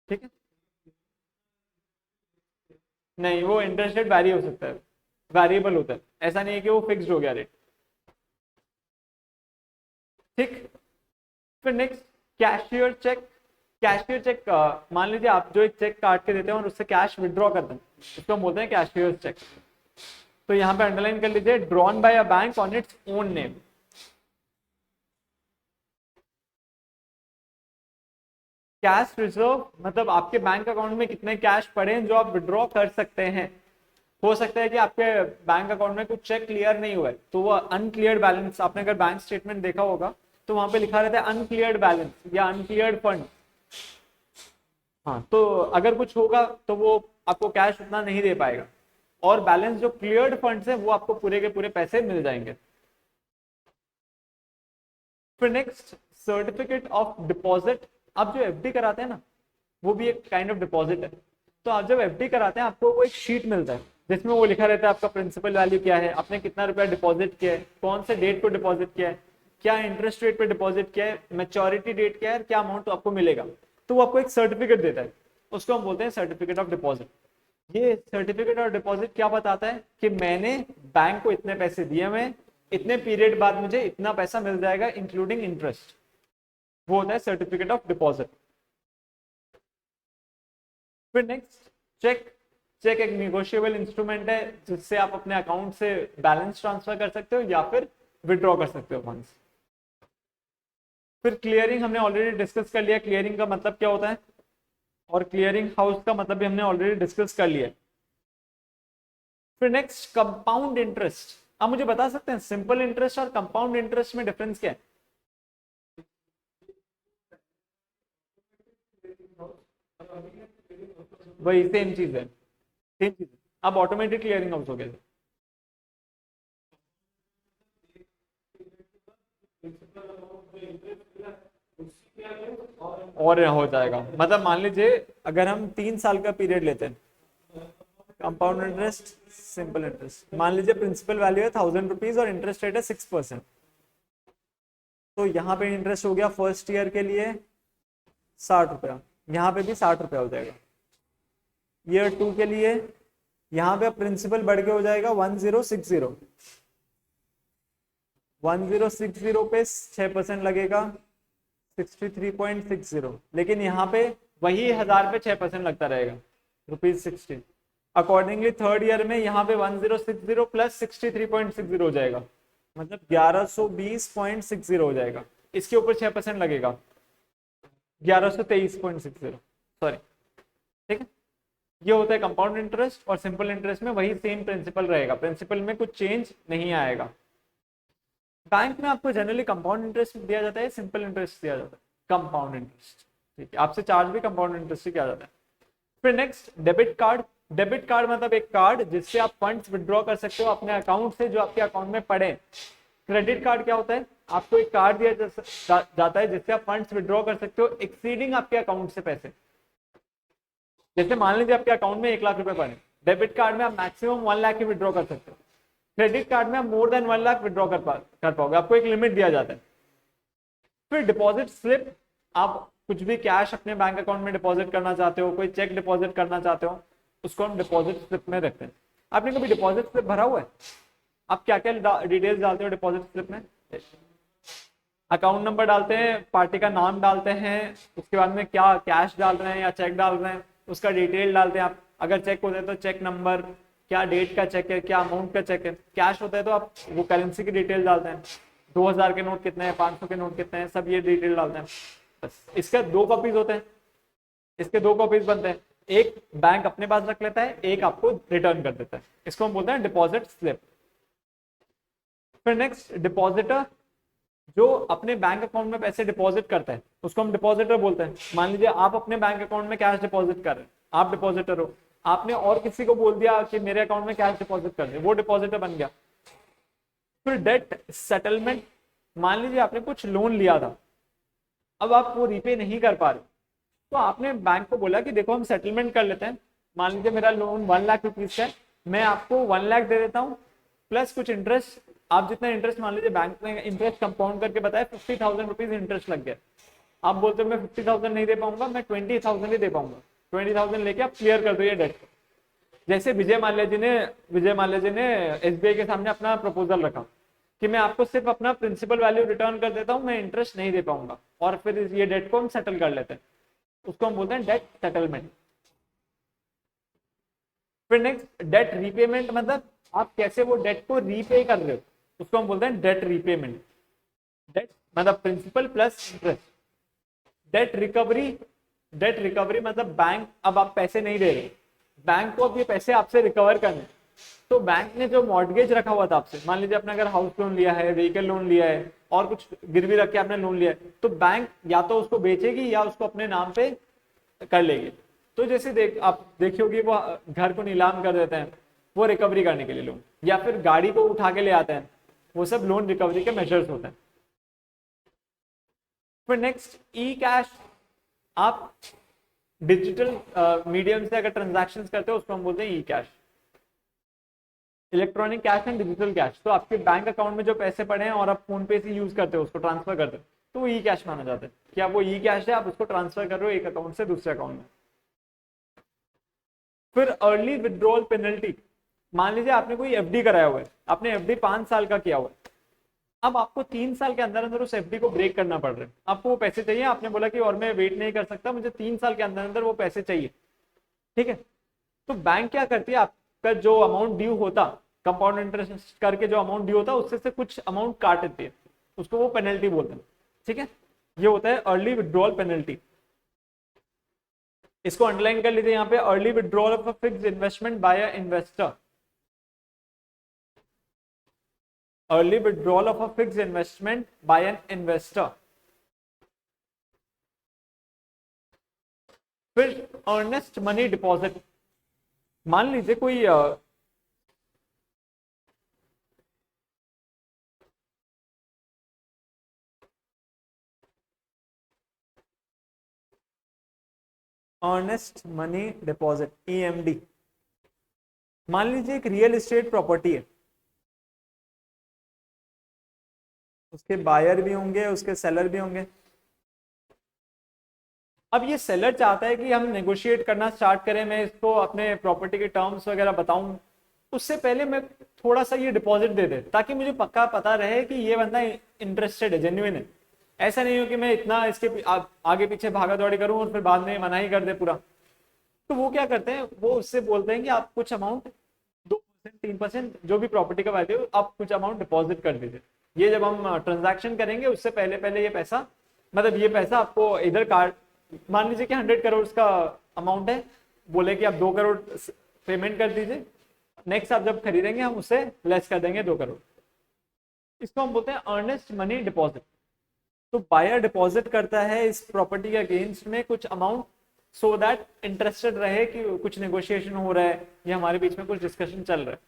ठीक है। नहीं, वो इंटरेस्ट रेट वैरी हो सकता है, वेरिएबल होता है, ऐसा नहीं है कि वो फिक्स्ड हो गया रेट, ठीक। फिर next cashier cheque. Cashier cheque, मान लीजिए आप जो एक चेक काट के देते हैं और उससे कैश विड्रॉ करते हैं, इसको हम बोलते हैं कैशियर चेक। तो यहाँ पे अंडरलाइन कर लीजिए drawn by a bank on its own name. Cash reserve मतलब आपके बैंक अकाउंट में कितने कैश पड़े हैं जो आप विड्रॉ कर सकते हैं। हो सकता है कि आपके बैंक अकाउंट में कुछ चेक क्लियर नहीं हुआ है, तो वो अनक्लियर्ड बैलेंस, आपने अगर बैंक स्टेटमेंट देखा होगा तो वहां पे लिखा रहता है अनक्लियर्ड बैलेंस या अनक्लियर्ड फंड। हाँ, तो अगर कुछ होगा तो वो आपको कैश उतना नहीं दे पाएगा, और बैलेंस जो क्लियर्ड फंड्स है वो आपको पूरे के पूरे पैसे मिल जाएंगे। फिर नेक्स्ट सर्टिफिकेट ऑफ डिपॉजिट। आप जो एफडी कराते हैं ना, वो भी एक काइंड ऑफ डिपॉजिट है। तो आप जब एफडी कराते हैं आपको वो एक शीट मिलता है जिसमें वो लिखा रहता है आपका प्रिंसिपल वैल्यू क्या है, आपने कितना रुपया डिपॉजिट किया है, कौन से डेट को डिपॉजिट किया है, क्या इंटरेस्ट रेट पे डिपॉजिट किया है, मैच्योरिटी डेट क्या है, क्या अमाउंट आपको मिलेगा। तो वो आपको एक सर्टिफिकेट देता है, उसको हम बोलते हैं सर्टिफिकेट ऑफ डिपॉजिट। ये सर्टिफिकेट ऑफ डिपॉजिट क्या बताता है कि मैंने बैंक को इतने पैसे दिए, मैं इतने पीरियड बाद मुझे इतना पैसा मिल जाएगा इंक्लूडिंग इंटरेस्ट, वो होता है सर्टिफिकेट ऑफ डिपॉजिट। फिर नेक्स्ट चेक। चेक एक निगोशिएबल इंस्ट्रूमेंट है जिससे आप अपने अकाउंट से बैलेंस ट्रांसफर कर सकते हो या फिर विड्रॉ कर सकते हो फंड्स। फिर क्लियरिंग हमने ऑलरेडी डिस्कस कर लिया, क्लियरिंग का मतलब क्या होता है, और क्लियरिंग हाउस का मतलब भी हमने ऑलरेडी डिस्कस कर लिया। फिर नेक्स्ट कंपाउंड इंटरेस्ट। आप मुझे बता सकते हैं सिंपल इंटरेस्ट और कंपाउंड इंटरेस्ट में डिफरेंस क्या है? वही सेम चीज है, सेम चीज है। अब ऑटोमेटिक क्लियरिंग हाउस हो गया और हो जाएगा। मतलब मान लीजिए अगर हम 3 साल का पीरियड लेते हैं, कंपाउंड इंटरेस्ट, सिंपल इंटरेस्ट, मान लीजिए प्रिंसिपल वैल्यू है 1000 रुपीज और इंटरेस्ट रेट है 6%, तो यहाँ पे इंटरेस्ट हो गया फर्स्ट ईयर के लिए 60 रुपया, यहाँ पे भी 60 रुपया हो जाएगा। ईयर 2 के लिए यहाँ पे प्रिंसिपल बढ़ के हो जाएगा 1060, 1060 पे 6% लगेगा 63.60, लेकिन यहाँ पे वही 1000 पे 6% लगता रहेगा ₹60। अकॉर्डिंगली थर्ड ईयर में यहाँ पे 1060 प्लस 63.60 हो जाएगा, मतलब 1120.60 हो जाएगा। इसके ऊपर 6% लगेगा 1123.60, सॉरी, ठीक है। ये होता है कंपाउंड इंटरेस्ट, और सिंपल इंटरेस्ट में वही सेम प्रिंसिपल रहेगा, प्रिंसिपल में कुछ चेंज नहीं आएगा। बैंक में आपको जनरली कंपाउंड इंटरेस्ट दिया जाता है, सिंपल इंटरेस्ट दिया जाता है, कंपाउंड इंटरेस्ट, ठीक है। आपसे चार्ज भी कंपाउंड इंटरेस्ट से किया जाता है। फिर next debit card. Debit card मतलब एक कार्ड जिससे आप फंड्स विड्रॉ कर सकते हो अपने अकाउंट से जो आपके अकाउंट में पड़े। क्रेडिट कार्ड क्या होता है, आपको एक कार्ड दिया जाता है जिससे आप फंड्स विड्रॉ कर सकते हो एक्सीडिंग आपके अकाउंट से पैसे। जैसे मान लीजिए आपके अकाउंट में 1 लाख रुपए पड़े, डेबिट कार्ड में आप मैक्सिमम 1 लाख ही विड्रॉ कर सकते हो, क्रेडिट कार्ड में आप मोर देन 1 लाख विड्रॉ कर पाओगे, आपको एक लिमिट दिया जाता है। फिर डिपॉजिट स्लिप, आप कुछ भी कैश अपने बैंक अकाउंट में डिपॉजिट करना चाहते हो, कोई चेक डिपॉजिट करना चाहते हो, उसको हम डिपॉजिट स्लिप में रखते हैं। आपने कभी डिपॉजिट स्लिप भरा हुआ है? आप क्या क्या डिटेल्स डालते हो डिपॉजिट स्लिप में? अकाउंट नंबर डालते हैं, पार्टी का नाम डालते हैं, उसके बाद में क्या कैश डाल रहे हैं या चेक डाल रहे हैं उसका डिटेल डालते हैं आप। अगर चेक होता है तो चेक नंबर, क्या डेट का चेक है, क्या अमाउंट का चेक है। कैश होता है तो आप वो करेंसी की डिटेल डालते हैं, 2000 के नोट कितने हैं, 500 के नोट कितने हैं, सब ये डिटेल डालते हैं। बस इसका 2 कॉपीज होते हैं, इसके 2 कॉपीज बनते हैं, एक बैंक अपने पास रख लेता है, एक आपको रिटर्न कर देता है। इसको हम बोलते हैं डिपॉजिट स्लिप। फिर नेक्स्ट डिपॉजिटर, जो अपने बैंक अकाउंट में पैसे डिपॉजिट करता है उसको हम डिपॉजिटर बोलते हैं। मान लीजिए आप अपने बैंक अकाउंट में कैश डिपॉजिट कर रहे हैं, आप डिपॉजिटर हो, आपने और किसी को बोल दिया कि मेरे अकाउंट में कैश डिपॉजिट कर दे, वो डिपॉजिटर बन गया। फिर डेट सेटलमेंट, मान लीजिए आपने कुछ लोन लिया था, अब आप वो रीपे नहीं कर पा रहे, तो आपने बैंक को बोला कि देखो हम सेटलमेंट कर लेते हैं, मान लीजिए मेरा लोन 1 लाख रुपीज का है, मैं आपको 1 लाख दे देता हूँ प्लस कुछ इंटरेस्ट। आप जितना इंटरेस्ट, मान लीजिए बैंक ने इंटरेस्ट कंपाउंड करके बताया 50,000 रुपीज इंटरेस्ट लग गया, आप बोलते हो मैं 50,000 नहीं दे पाऊंगा, मैं 20,000 ही दे पाऊंगा, 20,000 लेके आप क्लियर कर दो ये डेट। जैसे विजय माल्या जी ने एसबीआई के सामने अपना प्रपोजल रखा कि मैं आपको सिर्फ अपना प्रिंसिपल वैल्यू रिटर्न कर देता हूं, मैं इंटरेस्ट नहीं दे पाऊंगा, और फिर ये डेट को हम सेटल कर लेते हैं, उसको हम बोलते हैं डेट सेटलमेंट। फिर नेक्स्ट डेट रीपेमेंट, मतलब आप कैसे वो डेट को रीपे कर रहे हो, उसको हम बोलते हैं डेट रीपेमेंट। डेट मतलब principal plus interest. Debt recovery, debt recovery मतलब बैंक, अब आप पैसे नहीं दे रहे, बैंक को अब ये पैसे आपसे रिकवर करने, तो बैंक ने जो मॉर्गेज रखा हुआ था आपसे, मान लीजिए आपने अगर हाउस लोन लिया है, व्हीकल लोन लिया है, और कुछ गिरवी रख के आपने लोन लिया है, तो बैंक या तो उसको बेचेगी या उसको अपने नाम पे कर लेगी। तो जैसे आप देखियोगे वो घर को नीलाम कर देते हैं, वो रिकवरी करने के लिए लोन, या फिर गाड़ी को उठा के ले आते हैं, वो सब लोन रिकवरी के मेजर्स होते हैं। फिर नेक्स्ट ई कैश, आप डिजिटल मीडियम से अगर ट्रांजैक्शंस करते हो उसको हम बोलते हैं e cash. Electronic cash and digital cash, तो आपके बैंक अकाउंट में जो पैसे पड़े हैं और आप फोन पे से यूज करते हो उसको ट्रांसफर करते हो, तो वो ई कैश माना जाता है कि आप वो ई कैश है, आप उसको ट्रांसफर कर रहे हो एक अकाउंट से दूसरे अकाउंट में। फिर अर्ली विड्रॉल पेनल्टी, मान लीजिए आपने कोई एफडी कराया हुआ है, आपने एफडी 5 साल का किया हुआ है, अब आपको 3 साल के अंदर अंदर उस एफडी को ब्रेक करना पड़ रहा है, आपको वो पैसे चाहिए, आपने बोला कि और मैं वेट नहीं कर सकता, मुझे 3 साल के अंदर अंदर वो पैसे चाहिए, ठीक है। तो बैंक क्या करती है, आपका जो अमाउंट ड्यू होता, कंपाउंड इंटरेस्ट करके जो अमाउंट ड्यू होता उससे से कुछ अमाउंट काट देती है, उसको वो पेनल्टी बोलते हैं, ठीक है। ये होता है अर्ली विड्रॉल पेनल्टी। इसको अंडरलाइन कर लीजिए यहाँ पे, early withdrawal of a fixed investment by a investor, early withdrawal of a fixed investment by an investor. फिर अर्नेस्ट मनी डिपॉजिट, मान लीजिए कोई अर्नेस्ट मनी डिपॉजिट ईएमडी, मान लीजिए एक रियल एस्टेट प्रॉपर्टी है, उसके बायर भी होंगे, उसके सेलर भी होंगे। अब ये सेलर चाहता है कि हम नेगोशिएट करना स्टार्ट करें, मैं इसको अपने प्रॉपर्टी के टर्म्स वगैरह बताऊं, उससे पहले मैं थोड़ा सा ये डिपॉजिट दे दे, ताकि मुझे पक्का पता रहे कि ये बंदा इंटरेस्टेड है, जेन्युइन है। ऐसा नहीं हो कि मैं इतना इसके आगे पीछे भागा दौड़ी करूं और फिर बाद में मना ही कर दे पूरा। तो वो क्या करते हैं, वो उससे बोलते हैं कि आप कुछ अमाउंट 2% 3% जो भी प्रॉपर्टी का वैल्यू, आप कुछ अमाउंट डिपॉजिट कर दीजिए। ये जब हम ट्रांजैक्शन करेंगे उससे पहले पहले ये पैसा, मतलब ये पैसा आपको इधर काट, मान लीजिए कि 100 करोड़ का अमाउंट है, बोले कि आप 2 करोड़ पेमेंट कर दीजिए, नेक्स्ट आप जब खरीदेंगे हम उससे लेस कर देंगे 2 करोड़। इसको हम बोलते हैं अर्नेस्ट मनी डिपॉजिट। तो बायर डिपॉजिट करता है इस प्रॉपर्टी के अगेंस्ट में कुछ अमाउंट, सो दैट इंटरेस्टेड रहे कि कुछ नेगोशिएशन हो रहा है या हमारे बीच में कुछ डिस्कशन चल रहा है।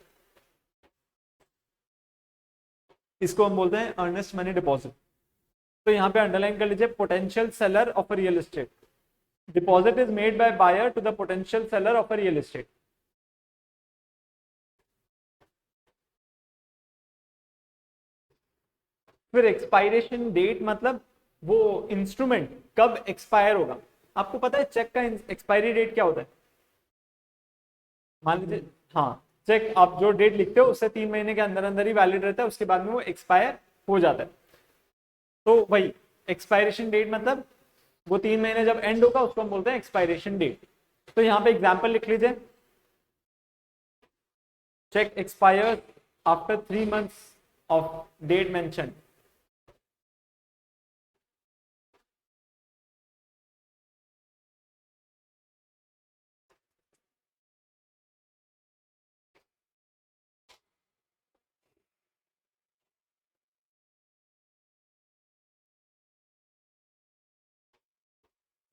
इसको हम बोलते हैं अर्नेस्ट मनी डिपॉजिट। तो यहाँ पे अंडरलाइन कर लीजिए, potential seller of a real estate, deposit is made by buyer to the potential seller of a real estate. फिर एक्सपायरेशन डेट, मतलब वो इंस्ट्रूमेंट कब एक्सपायर होगा। आपको पता है चेक का एक्सपायरी डेट क्या होता है, मान लीजिए, हाँ, चेक आप जो डेट लिखते हो उससे 3 महीने के अंदर अंदर ही वैलिड रहता है, उसके बाद में वो एक्सपायर हो जाता है। तो भाई एक्सपायरेशन डेट मतलब वो 3 महीने जब एंड होगा उसको हम बोलते हैं एक्सपायरेशन डेट। तो यहाँ पे एग्जाम्पल लिख लीजिए, cheque expire after 3 months of date mention.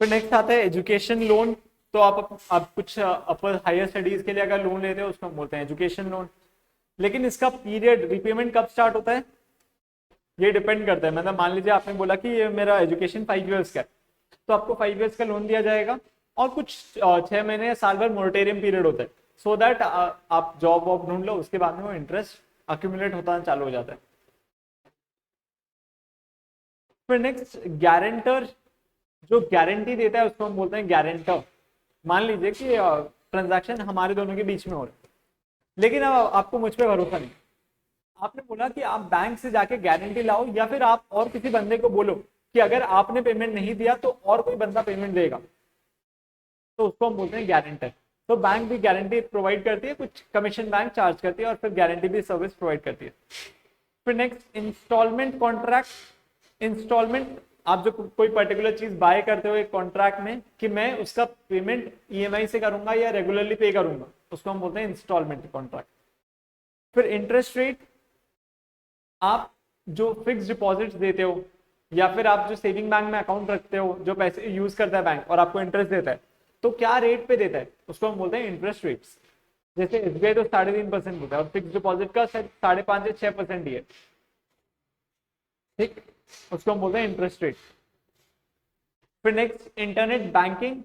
फिर नेक्स्ट आता है एजुकेशन लोन। तो आप कुछ अपर हायर स्टडीज के लिए अगर लोन लेते हो उसको हम बोलते हैं एजुकेशन लोन। लेकिन इसका पीरियड रिपेमेंट कब स्टार्ट होता है ये डिपेंड करता है। मतलब मान लीजिए आपने बोला कि ये मेरा एजुकेशन 5 years का है, तो आपको 5 years का लोन दिया जाएगा और कुछ 6 महीने या साल भर मोरेटोरियम पीरियड होता है, सो दैट आप जॉब वॉब ढूंढ लो, उसके बाद में वो इंटरेस्ट अक्यूमुलेट होता चालू हो जाता है। फिर नेक्स्ट गारंटर, जो गारंटी देता है उसको हम बोलते हैं गारंटर। मान लीजिए कि ट्रांजैक्शन हमारे दोनों के बीच में हो रहा है, लेकिन अब आपको मुझ पे भरोसा नहीं, आपने बोला कि आप बैंक से जाके गारंटी लाओ, या फिर आप और किसी बंदे को बोलो कि अगर आपने पेमेंट नहीं दिया तो और कोई बंदा पेमेंट देगा, तो उसको हम बोलते हैं गारंटर। तो बैंक भी गारंटी प्रोवाइड करती है, कुछ कमीशन बैंक चार्ज करती है और फिर गारंटी भी सर्विस प्रोवाइड करती है। फिर नेक्स्ट इंस्टॉलमेंट कॉन्ट्रैक्ट। इंस्टॉलमेंट, आप जो कोई पर्टिकुलर चीज बाय करते हो एक कॉन्ट्रैक्ट में कि मैं उसका पेमेंट ईएमआई से करूंगा या रेगुलरली पे करूंगा, उसको हम बोलते हैं इंस्टॉलमेंट कॉन्ट्रैक्ट। फिर इंटरेस्ट रेट, आप जो फिक्स डिपॉजिट देते हो या फिर आप जो सेविंग बैंक में अकाउंट रखते हो, जो पैसे यूज करता है बैंक और आपको इंटरेस्ट देता है, तो क्या रेट पे देता है उसको हम बोलते हैं इंटरेस्ट रेट्स। जैसे एसबीआई तो 3.5% होता है और फिक्स डिपॉजिट का 5.5 से 6% ही है, ठीक, उसको हम बोलते हैं इंटरेस्ट रेट। फिर नेक्स्ट इंटरनेट बैंकिंग।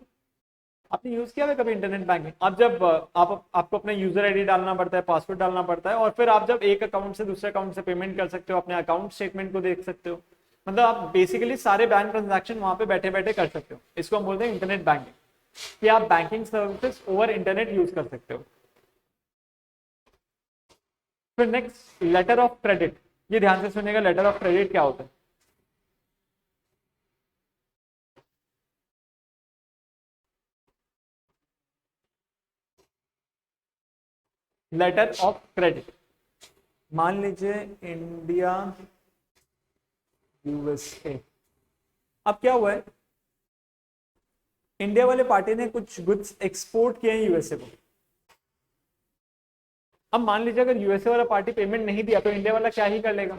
आपने यूज किया है कभी इंटरनेट बैंकिंग? आप जब आपको अपना यूजर आईडी डालना पड़ता है, पासवर्ड डालना पड़ता है, और फिर आप जब एक अकाउंट से दूसरे अकाउंट से पेमेंट कर सकते हो, अपने अकाउंट स्टेटमेंट को देख सकते हो, मतलब आप बेसिकली सारे बैंक ट्रांजैक्शन वहां पे बैठे बैठे कर सकते हो, इसको हम बोलते हैं इंटरनेट बैंकिंग। कि आप banking services over internet use कर सकते हो। फिर नेक्स्ट लेटर ऑफ क्रेडिट, ये ध्यान से सुनिएगा, लेटर ऑफ क्रेडिट क्या होता है। लेटर ऑफ क्रेडिट, मान लीजिए इंडिया यूएसए, अब क्या हुआ है, इंडिया वाले पार्टी ने कुछ गुड्स एक्सपोर्ट किए हैं यूएसए को। अब मान लीजिए अगर यूएसए वाला पार्टी पेमेंट नहीं दिया तो इंडिया वाला क्या ही कर लेगा,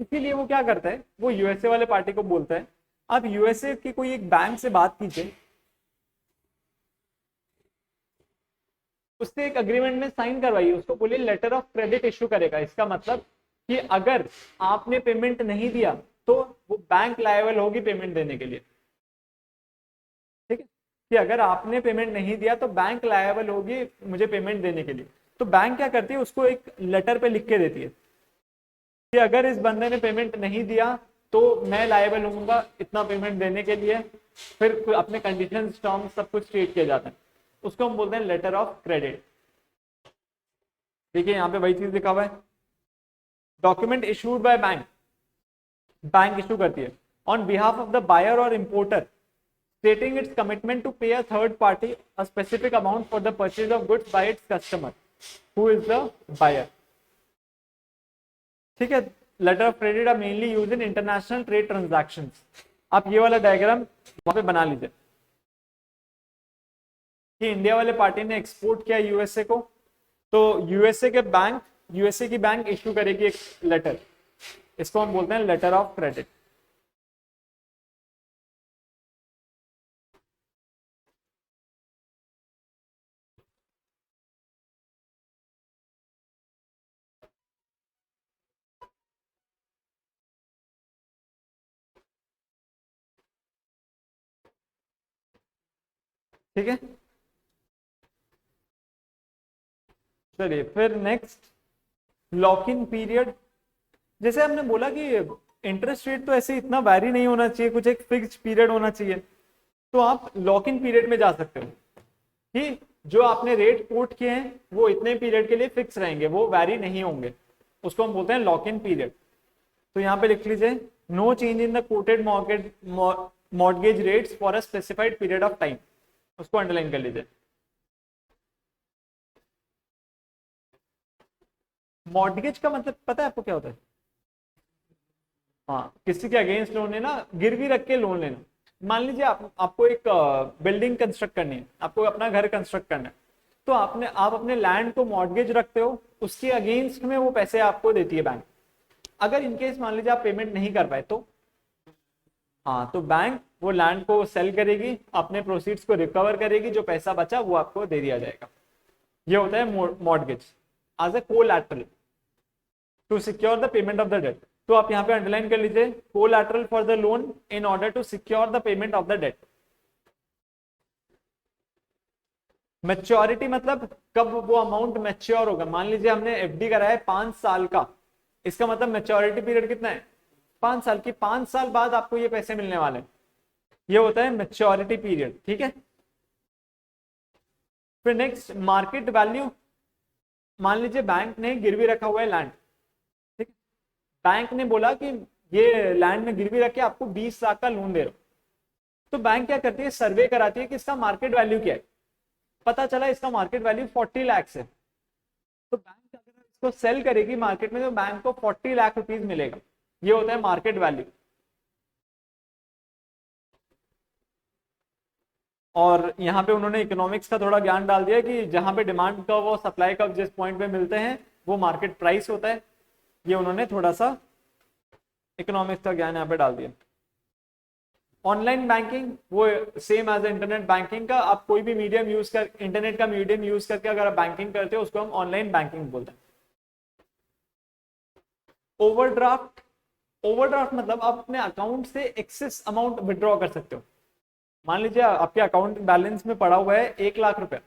इसीलिए वो क्या करता है, वो यूएसए वाले पार्टी को बोलता है आप यूएसए की कोई एक बैंक से बात कीजिए, उससे एक अग्रीमेंट में साइन करवाइए, उसको बोलिए लेटर ऑफ क्रेडिट इश्यू करेगा। इसका मतलब कि अगर आपने पेमेंट नहीं दिया तो वो बैंक लायबल होगी पेमेंट देने के लिए, ठीक है, कि अगर आपने पेमेंट नहीं दिया तो बैंक लायबल होगी मुझे पेमेंट देने के लिए। तो बैंक क्या करती है, उसको एक लेटर पे लिख के देती है कि अगर इस बंदे ने पेमेंट नहीं दिया तो मैं लायबल होऊंगा इतना पेमेंट देने के लिए, फिर अपने कंडीशन टर्म्स सब कुछ स्टेट किया जाता है, उसको हम बोलते हैं लेटर ऑफ क्रेडिट। देखिए यहाँ पे वही चीज लिखा हुआ है, document issued by bank, bank issue करती है on behalf of the buyer और importer stating its commitment to pay a third party a specific amount for the purchase of goods by its customer who is the buyer, ठीक है। Letter of credit are mainly use in international trade transactions. आप ये वाला डायग्राम वहां पे बना लीजिए कि इंडिया वाले पार्टी ने एक्सपोर्ट किया यूएसए को, तो यूएसए की बैंक इश्यू करेगी एक लेटर, इसको हम बोलते हैं लेटर ऑफ क्रेडिट। ठीक है, चलिए फिर नेक्स्ट लॉक इन पीरियड। जैसे हमने बोला कि इंटरेस्ट रेट तो ऐसे इतना वैरी नहीं होना चाहिए, कुछ एक फिक्स्ड पीरियड होना चाहिए, तो आप लॉक इन पीरियड में जा सकते हो कि जो आपने रेट कोट किए हैं वो इतने पीरियड के लिए फिक्स रहेंगे, वो वैरी नहीं होंगे, उसको हम बोलते हैं लॉक इन पीरियड। तो यहाँ पे लिख लीजिए no change in the quoted mortgage rates for a specified period of time, उसको अंडरलाइन कर लीजिए। मॉर्गेज का मतलब पता है आपको क्या होता है, हाँ, किसी के अगेंस्ट लोन लेना, गिरवी रख के लोन लेना। मान लीजिए आपको एक बिल्डिंग कंस्ट्रक्ट करनी है, आपको अपना घर कंस्ट्रक्ट करना है, तो आप अपने लैंड को मॉर्गेज रखते हो, उसके अगेंस्ट में वो पैसे आपको देती है बैंक। अगर इनकेस मान लीजिए आप पेमेंट नहीं कर पाए तो हाँ, तो बैंक वो लैंड को सेल करेगी, अपने प्रोसीड्स को रिकवर करेगी, जो पैसा बचा वो आपको दे दिया जाएगा। ये होता है mortgage as a collateral to secure the payment of the debt. तो आप यहाँ पे अंडरलाइन कर लीजिए collateral for the loan in order to secure the payment of the debt. Maturity मतलब कब वो अमाउंट मैच्योर होगा। मान लीजिए हमने एफडी कराया है 5 साल का, इसका मतलब मैच्योरिटी पीरियड कितना है, 5 साल की, 5 साल बाद आपको ये पैसे मिलने वाले हैं, ये होता है मैच्योरिटी पीरियड, ठीक है। फिर नेक्स्ट मार्केट वैल्यू, मान लीजिए बैंक ने गिरवी रखा हुआ है लैंड, ठीक, बैंक ने बोला कि ये लैंड में गिरवी रख के आपको 20 लाख का लोन दे रहा हूं, तो बैंक क्या करती है, सर्वे कराती है कि इसका मार्केट वैल्यू क्या है, पता चला इसका मार्केट वैल्यू 40 लाख है, तो बैंक अगर इसको सेल करेगी मार्केट में तो बैंक को 40 लाख रुपीज मिलेगा, ये होता है मार्केट वैल्यू। और यहाँ पे उन्होंने इकोनॉमिक्स का थोड़ा ज्ञान डाल दिया कि जहां पे डिमांड का वो सप्लाई का जिस पॉइंट पे मिलते हैं वो मार्केट प्राइस होता है, ये उन्होंने थोड़ा सा इकोनॉमिक्स का ज्ञान यहाँ पे डाल दिया। ऑनलाइन बैंकिंग वो सेम एज इंटरनेट बैंकिंग का, आप कोई भी मीडियम यूज कर, इंटरनेट का मीडियम यूज करके अगर आप बैंकिंग करते हो उसको हम ऑनलाइन बैंकिंग बोलते हैं। ओवरड्राफ्ट, ओवरड्राफ्ट मतलब आप अपने अकाउंट से एक्सेस अमाउंट विड्रॉ कर सकते हो। मान लीजिए आपके अकाउंट बैलेंस में पड़ा हुआ है 1 लाख रुपया,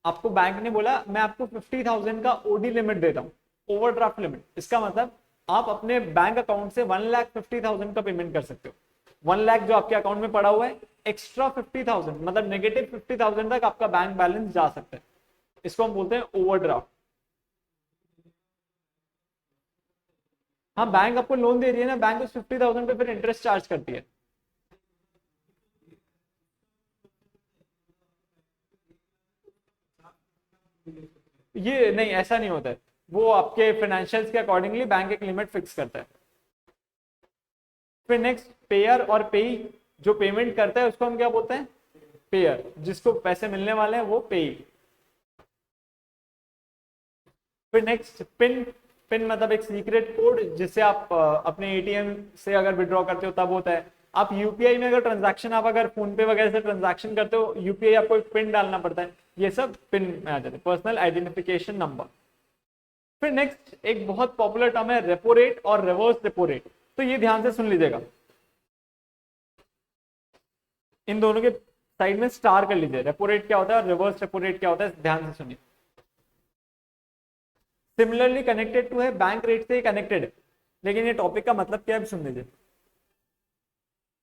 आपको बैंक ने बोला मैं आपको 50,000 का ओडी लिमिट देता हूँ, ओवरड्राफ्ट लिमिट। इसका मतलब आप अपने बैंक अकाउंट से 1,50,000 का पेमेंट कर सकते हो। 1 लाख जो आपके अकाउंट में पड़ा हुआ है, एक्स्ट्रा 50,000 मतलब नेगेटिव 50,000 तक आपका बैंक बैलेंस जा सकता है। इसको हम बोलते हैं ओवरड्राफ्ट। हाँ, बैंक आपको लोन दे रही है ना, बैंक उस 50,000 पे फिर इंटरेस्ट चार्ज करती है। ये नहीं, ऐसा नहीं होता है, वो आपके फाइनेंशियल्स के अकॉर्डिंगली बैंक एक लिमिट फिक्स करता है। फिर नेक्स्ट पेयर और पेई, जो पेमेंट करता है उसको हम क्या बोलते हैं, पेयर, जिसको पैसे मिलने वाले हैं वो पेई। फिर नेक्स्ट पिन, पिन मतलब एक सीक्रेट कोड जिससे आप अपने एटीएम से अगर विड्रॉ करते हो तब होता है। आप यूपीआई में अगर ट्रांजैक्शन, आप अगर फोन पे वगैरह से ट्रांजैक्शन करते हो, यूपीआई आपको एक पिन डालना पड़ता है, ये सब पिन में आ जाते हैं, पर्सनल आइडेंटिफिकेशन नंबर। फिर नेक्स्ट एक बहुत पॉपुलर टर्म है रेपो रेट और रिवर्स रेपो रेट, तो ये ध्यान से सुन लीजिएगा, इन दोनों के साइड में स्टार कर लीजिए, रेपो रेट क्या होता है और रिवर्स रेपो रेट क्या होता है, ध्यान से सुनिए। सिमिलरली कनेक्टेड टू है, बैंक रेट से ही कनेक्टेड है, लेकिन ये टॉपिक का मतलब क्या है सुन लीजिए।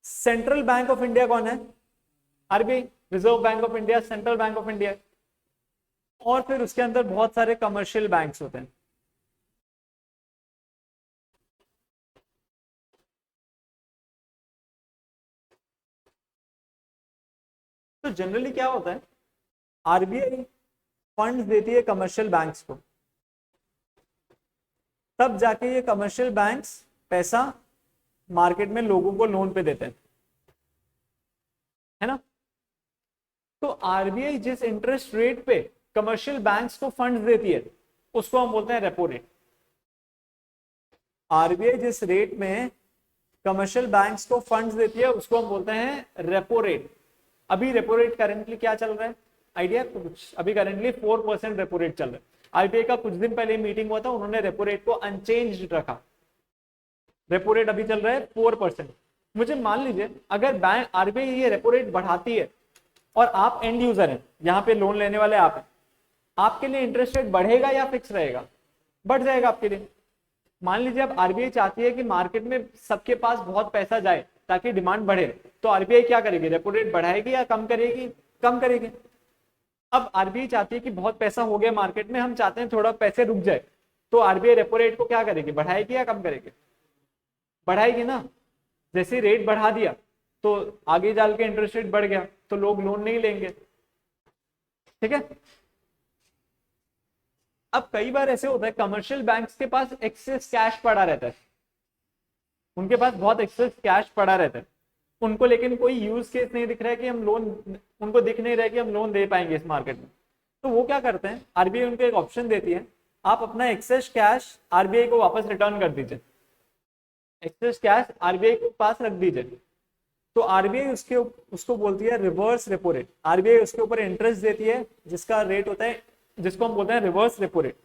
सेंट्रल बैंक ऑफ इंडिया कौन है, RBI, reserve bank of India, central bank of India. और फिर उसके अंदर बहुत सारे कमर्शियल बैंक्स होते हैं। तो जनरली क्या होता है, आरबीआई फंड्स देती है कमर्शियल बैंक्स को, तब जाके ये कमर्शियल बैंक्स पैसा मार्केट में लोगों को लोन पे देते हैं, है ना। तो आरबीआई जिस इंटरेस्ट रेट पे कमर्शियल बैंक्स को फंड्स देती है उसको हम बोलते हैं रेपो रेट। आरबीआई जिस रेट में कमर्शियल बैंक्स को फंड्स देती है उसको हम बोलते हैं रेपो रेट। अभी रेपो रेट करेंटली क्या चल रहा है, आइडिया कुछ, अभी करेंटली 4% रेपो रेट चल रहा है। आरबीआई का कुछ दिन पहले मीटिंग हुआ था, उन्होंने रेपो रेट को अनचेंज्ड रखा, रेपो रेट अभी चल रहा है 4%। मुझे मान लीजिए अगर बैंक आरबीआई ये रेपो रेट बढ़ाती है और आप एंड यूजर हैं, यहाँ पे लोन लेने वाले आप हैं, आपके लिए इंटरेस्ट रेट बढ़ेगा या फिक्स रहेगा, बढ़ जाएगा आपके लिए। मान लीजिए अब आरबीआई चाहती है कि मार्केट में सबके पास बहुत पैसा जाए ताकि डिमांड बढ़े, तो आरबीआई क्या करेगी, रेपो रेट बढ़ाएगी या कम करेगी, कम करेगी। अब आरबीआई चाहती है कि बहुत पैसा हो गया मार्केट में, हम चाहते हैं थोड़ा पैसे रुक जाए, तो आरबीआई रेपो रेट को क्या करेगी, बढ़ाएगी या कम करेगी, बढ़ाएगी ना। जैसे रेट बढ़ा दिया तो आगे जाल के इंटरेस्ट रेट बढ़ गया तो लोग लोन नहीं लेंगे, ठीक है। अब कई बार ऐसे होता है कमर्शियल बैंक्स के पास एक्सेस कैश पड़ा रहता है, उनके पास बहुत एक्सेस कैश पड़ा रहता है, उनको लेकिन कोई यूज केस नहीं दिख रहा है कि हम लोन, उनको दिख नहीं रहा है कि हम लोन दे पाएंगे इस मार्केट में। तो वो क्या करते हैं, आरबीआई उनको एक ऑप्शन देती है, आप अपना एक्सेस कैश आरबीआई को वापस रिटर्न कर दीजिए, एक्सेस कैश आरबीआई के पास रख दीजिए। तो आरबीआई उसको बोलती है रिवर्स रेपो रेट। आरबीआई उसके ऊपर इंटरेस्ट देती है जिसका रेट होता है, जिसको हम बोलते हैं रिवर्स रेपो रेट।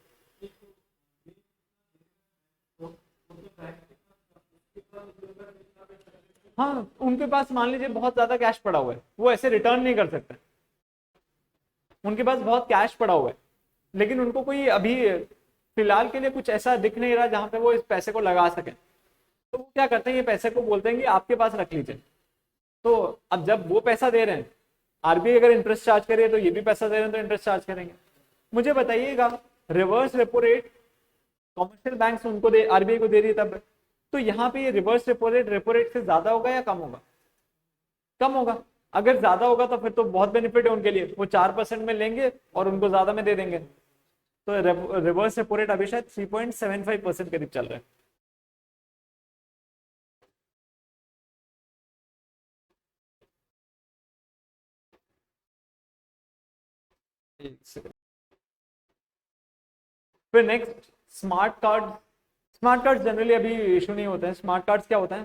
हाँ, उनके पास मान लीजिए बहुत ज्यादा कैश पड़ा हुआ है, वो ऐसे रिटर्न नहीं कर सकते, उनके पास बहुत कैश पड़ा हुआ है, लेकिन उनको कोई अभी फिलहाल के लिए कुछ ऐसा दिख नहीं रहा जहां पे वो इस पैसे को लगा सके, तो वो क्या करते हैं, ये पैसे को बोलते हैं कि आपके पास रख लीजिए। तो अब जब वो पैसा दे रहे हैं, आरबीआई अगर इंटरेस्ट चार्ज करे तो ये भी पैसा दे रहे हैं तो इंटरेस्ट चार्ज करेंगे। मुझे बताइएगा, reverse repo rate commercial bank उनको दे, आरबीआई को दे रही है तब, तो यहाँ पे ये रिवर्स रेपो रेट से ज्यादा होगा या कम होगा, कम होगा। अगर ज्यादा होगा तो फिर तो बहुत बेनिफिट है उनके लिए, वो 4% में लेंगे और उनको ज्यादा में दे देंगे। तो रिवर्स रेपो रेट अभी शायद 3.75% करीब चल रहा है। फिर next smart card. Smart card generally अभी इशू नहीं होते हैं। स्मार्ट कार्ड्स क्या होता है,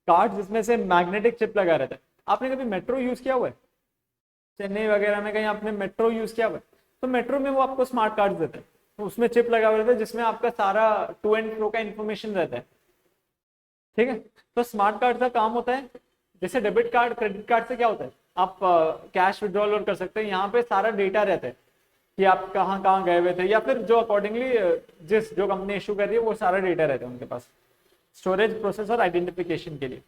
कार्ड जिसमें से मैग्नेटिक चिप लगा रहता है। आपने कभी मेट्रो यूज किया हुआ है, चेन्नई वगैरह में कहीं आपने मेट्रो यूज किया हुआ है, तो मेट्रो में वो आपको स्मार्ट कार्ड देते हैं, तो उसमें चिप लगा हुआ रहता है जिसमें आपका सारा टू एंड फ्रो का इन्फॉर्मेशन रहता है, ठीक है। तो स्मार्ट कार्ड का काम होता है, जैसे डेबिट कार्ड क्रेडिट कार्ड से क्या होता है, आप कैश विड्रॉल और कर सकते हैं, यहाँ पे सारा डेटा रहता है कि आप कहाँ कहाँ गए हुए थे, या फिर जो अकॉर्डिंगली जो कंपनी इशू कर रही है वो सारा डेटा रहता है उनके पास, स्टोरेज प्रोसेस और आइडेंटिफिकेशन के लिए।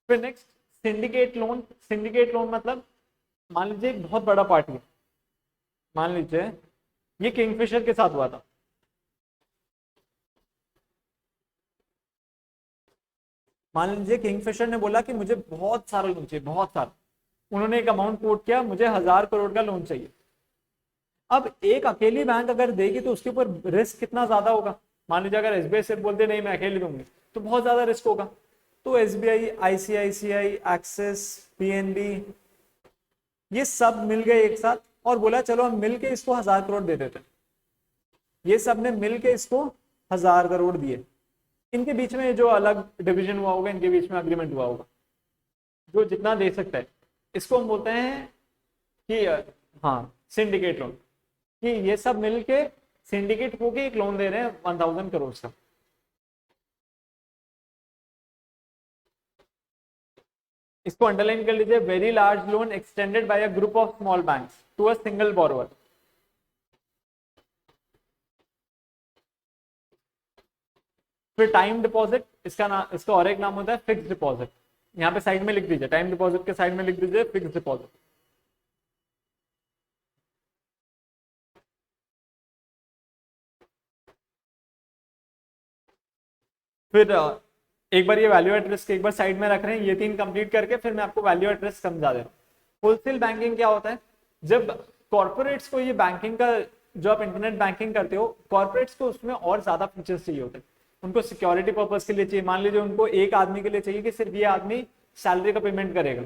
फिर next syndicate loan. Syndicate loan मतलब मान लीजिए एक बहुत बड़ा पार्टी है, मान लीजिए ये किंगफिशर के साथ हुआ था। मान लीजिए किंगफिशर ने बोला कि मुझे बहुत सारा लोन चाहिए, बहुत सारा। उन्होंने एक अमाउंट कोट किया, मुझे 1000 करोड़ का लोन चाहिए। अब एक अकेली बैंक अगर देगी तो उसके ऊपर रिस्क कितना ज्यादा होगा। मान लीजिए अगर एसबीआई से बोलते नहीं मैं अकेली दूंगी तो बहुत ज्यादा रिस्क होगा। तो एसबीआई, आईसीआईसीआई, एक्सिस, पीएनबी, ये सब मिल गए एक साथ और बोला चलो हम मिल के इसको 1000 करोड़ दे देते हैं। ये सब ने मिल के इसको 1000 करोड़ दिए। इनके बीच में जो अलग डिवीजन हुआ होगा, इनके बीच में अग्रीमेंट हुआ होगा जो जितना दे सकता है। इसको हम बोलते हैं कि हाँ सिंडिकेट लोन, कि ये सब मिलके सिंडिकेट होके एक लोन दे रहे हैं 1000 करोड़ का। इसको अंडरलाइन कर लीजिए, very large loan extended by a group of small banks to a single borrower. फिर टाइम डिपॉजिट, इसका नाम, इसका और एक नाम होता है फिक्स डिपॉजिट। यहाँ पे साइड में लिख दीजिए, टाइम डिपॉजिट के साइड में लिख दीजिए फिक्स डिपॉजिट। फिर एक बार ये वैल्यू एट रिस्क एक बार साइड में रख रहे हैं, ये तीन कंप्लीट करके फिर मैं आपको वैल्यू एट रिस्क समझा दे रहा हूँ। होलसेल बैंकिंग क्या होता है? जब कॉर्पोरेट्स को ये बैंकिंग का, जो आप इंटरनेट बैंकिंग करते हो, कॉर्पोरेट्स को उसमें और ज्यादा फीचर्स चाहिए होते हैं। उनको सिक्योरिटी पर्पज के लिए चाहिए। मान लीजिए उनको एक आदमी के लिए चाहिए कि सिर्फ ये आदमी सैलरी का पेमेंट करेगा,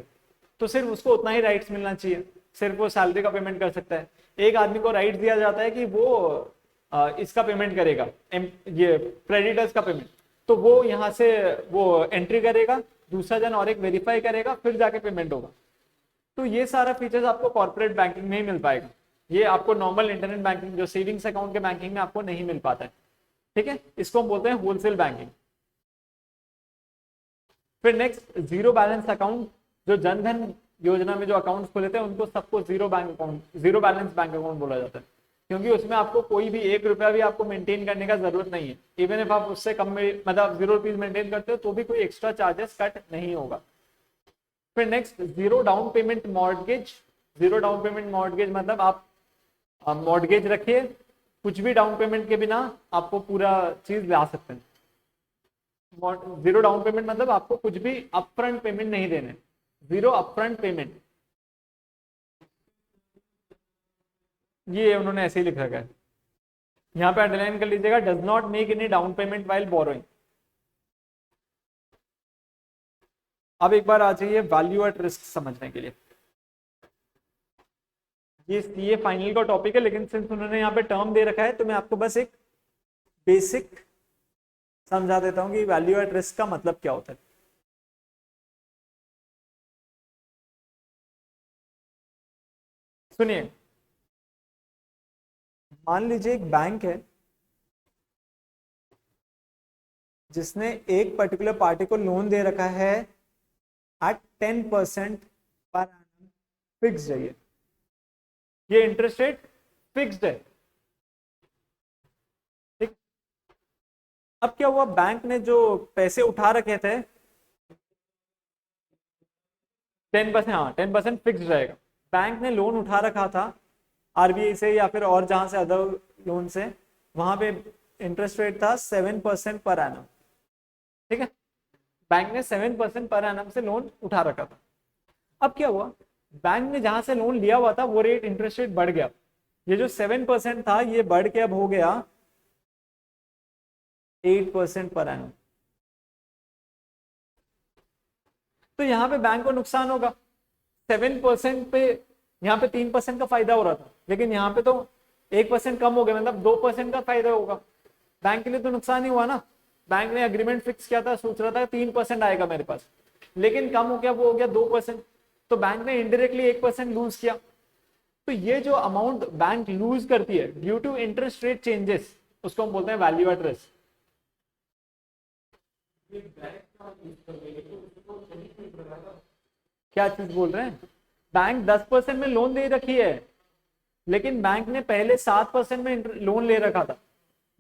तो सिर्फ उसको उतना ही राइट्स मिलना चाहिए, सिर्फ वो सैलरी का पेमेंट कर सकता है। एक आदमी को राइट दिया जाता है कि वो इसका पेमेंट करेगा, ये क्रेडिटर्स का पेमेंट, तो वो यहाँ से वो एंट्री करेगा, दूसरा जन और एक वेरीफाई करेगा, फिर जाके पेमेंट होगा। तो ये सारा फीचर्स आपको कॉर्पोरेट बैंकिंग में ही मिल पाएगा। ये आपको नॉर्मल इंटरनेट बैंकिंग, जो सेविंग्स अकाउंट के बैंकिंग में आपको नहीं मिल पाता है। ठीक है, इसको हम बोलते हैं होलसेल बैंकिंग। फिर नेक्स्ट जीरो बैलेंस अकाउंट। जो जनधन योजना में जो अकाउंट खुले थे उनको सबको zero bank account, zero balance bank account बोला जाता है, क्योंकि उसमें आपको कोई भी 1 रुपया भी आपको मेंटेन करने का जरूरत नहीं है। इवन इफ आप उससे कम में, मतलब 0 रुपीज मेंटेन करते हो तो भी कोई एक्स्ट्रा चार्जेस कट नहीं होगा। फिर next zero down payment mortgage. Zero down payment mortgage मतलब आप मॉर्गेज रखिए, कुछ भी डाउन पेमेंट के बिना आपको पूरा चीज ला सकते हैं। जीरो डाउन पेमेंट मतलब आपको कुछ भी अपफ्रंट पेमेंट नहीं देने, जीरो अपफ्रंट पेमेंट। ये उन्होंने ऐसे ही लिख रखा है, यहाँ पे अंडरलाइन कर लीजिएगा, does not make any down payment while borrowing. अब एक बार आ जाइए वैल्यू एट रिस्क समझने के लिए। ये फाइनल का टॉपिक है, लेकिन सिंस उन्होंने यहाँ पे टर्म दे रखा है तो मैं आपको बस एक बेसिक समझा देता हूँ कि वैल्यू एट रिस्क का मतलब क्या होता है। सुनिए, मान लीजिए एक बैंक है जिसने एक पर्टिकुलर पार्टी को लोन दे रखा है एट 10% पर एनम, फिक्स्ड है। ये इंटरेस्ट रेट फिक्स्ड है। ठीक, अब क्या हुआ, बैंक ने जो पैसे उठा रखे थे 10%, हाँ 10% फिक्स्ड रहेगा। बैंक ने लोन उठा रखा था आरबीआई से या फिर और जहां से अदर लोन से, वहां पे इंटरेस्ट रेट था 7% पर एनम। ठीक है, बैंक ने 7% पर एनम से लोन उठा रखा था। अब क्या हुआ, बैंक ने जहां से लोन लिया हुआ था वो रेट, इंटरेस्ट रेट बढ़ गया। ये जो 7% था ये बढ़ के अब हो गया 8% पर एनम। तो यहाँ पे बैंक को नुकसान होगा। 7% पे यहाँ पे 3% का फायदा हो रहा था, लेकिन यहाँ पे तो 1% कम हो गया, मतलब 2% का फायदा होगा। बैंक के लिए तो नुकसान ही हुआ ना। बैंक ने अग्रीमेंट फिक्स किया था, सोच रहा था 3% आएगा मेरे पास, लेकिन कम हो गया, वो हो गया 2%। तो बैंक ने इनडायरेक्टली 1% लूज किया। तो ये जो अमाउंट बैंक लूज करती है due to interest rate changes, उसको हम बोलते हैं वैल्यू एट रिस्क। क्या चीज बोल रहे हैं? बैंक 10% में लोन दे रखी है, लेकिन बैंक ने पहले 7% में लोन ले रखा था।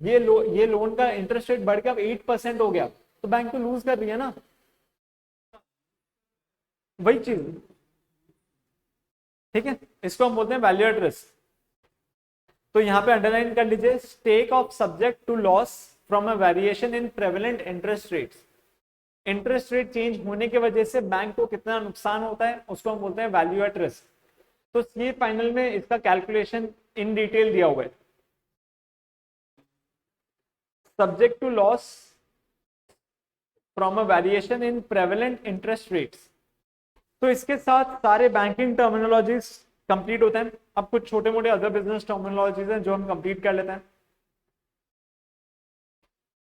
ये लोन का इंटरेस्ट रेट बढ़ के अब 8% हो गया, तो बैंक तो लूज कर रही है ना। वही चीज, ठीक है, इसको हम बोलते हैं वैल्यू एट रिस्क। तो यहाँ पे अंडरलाइन कर लीजिए, stake of subject to loss from a variation in prevalent interest rates. Interest rate change होने की वजह से बैंक को कितना नुकसान होता है उसको हम बोलते हैं वैल्यू एट रिस्क। तो ये फाइनल में इसका कैलकुलेशन इन डिटेल दिया हुआ है, subject to loss from a variation in prevalent interest rates. तो इसके साथ सारे बैंकिंग टर्मिनोलॉजीज कंप्लीट होते हैं। अब कुछ छोटे मोटे अदर बिजनेस टर्मिनोलॉजीज हैं जो हम कंप्लीट कर लेते हैं।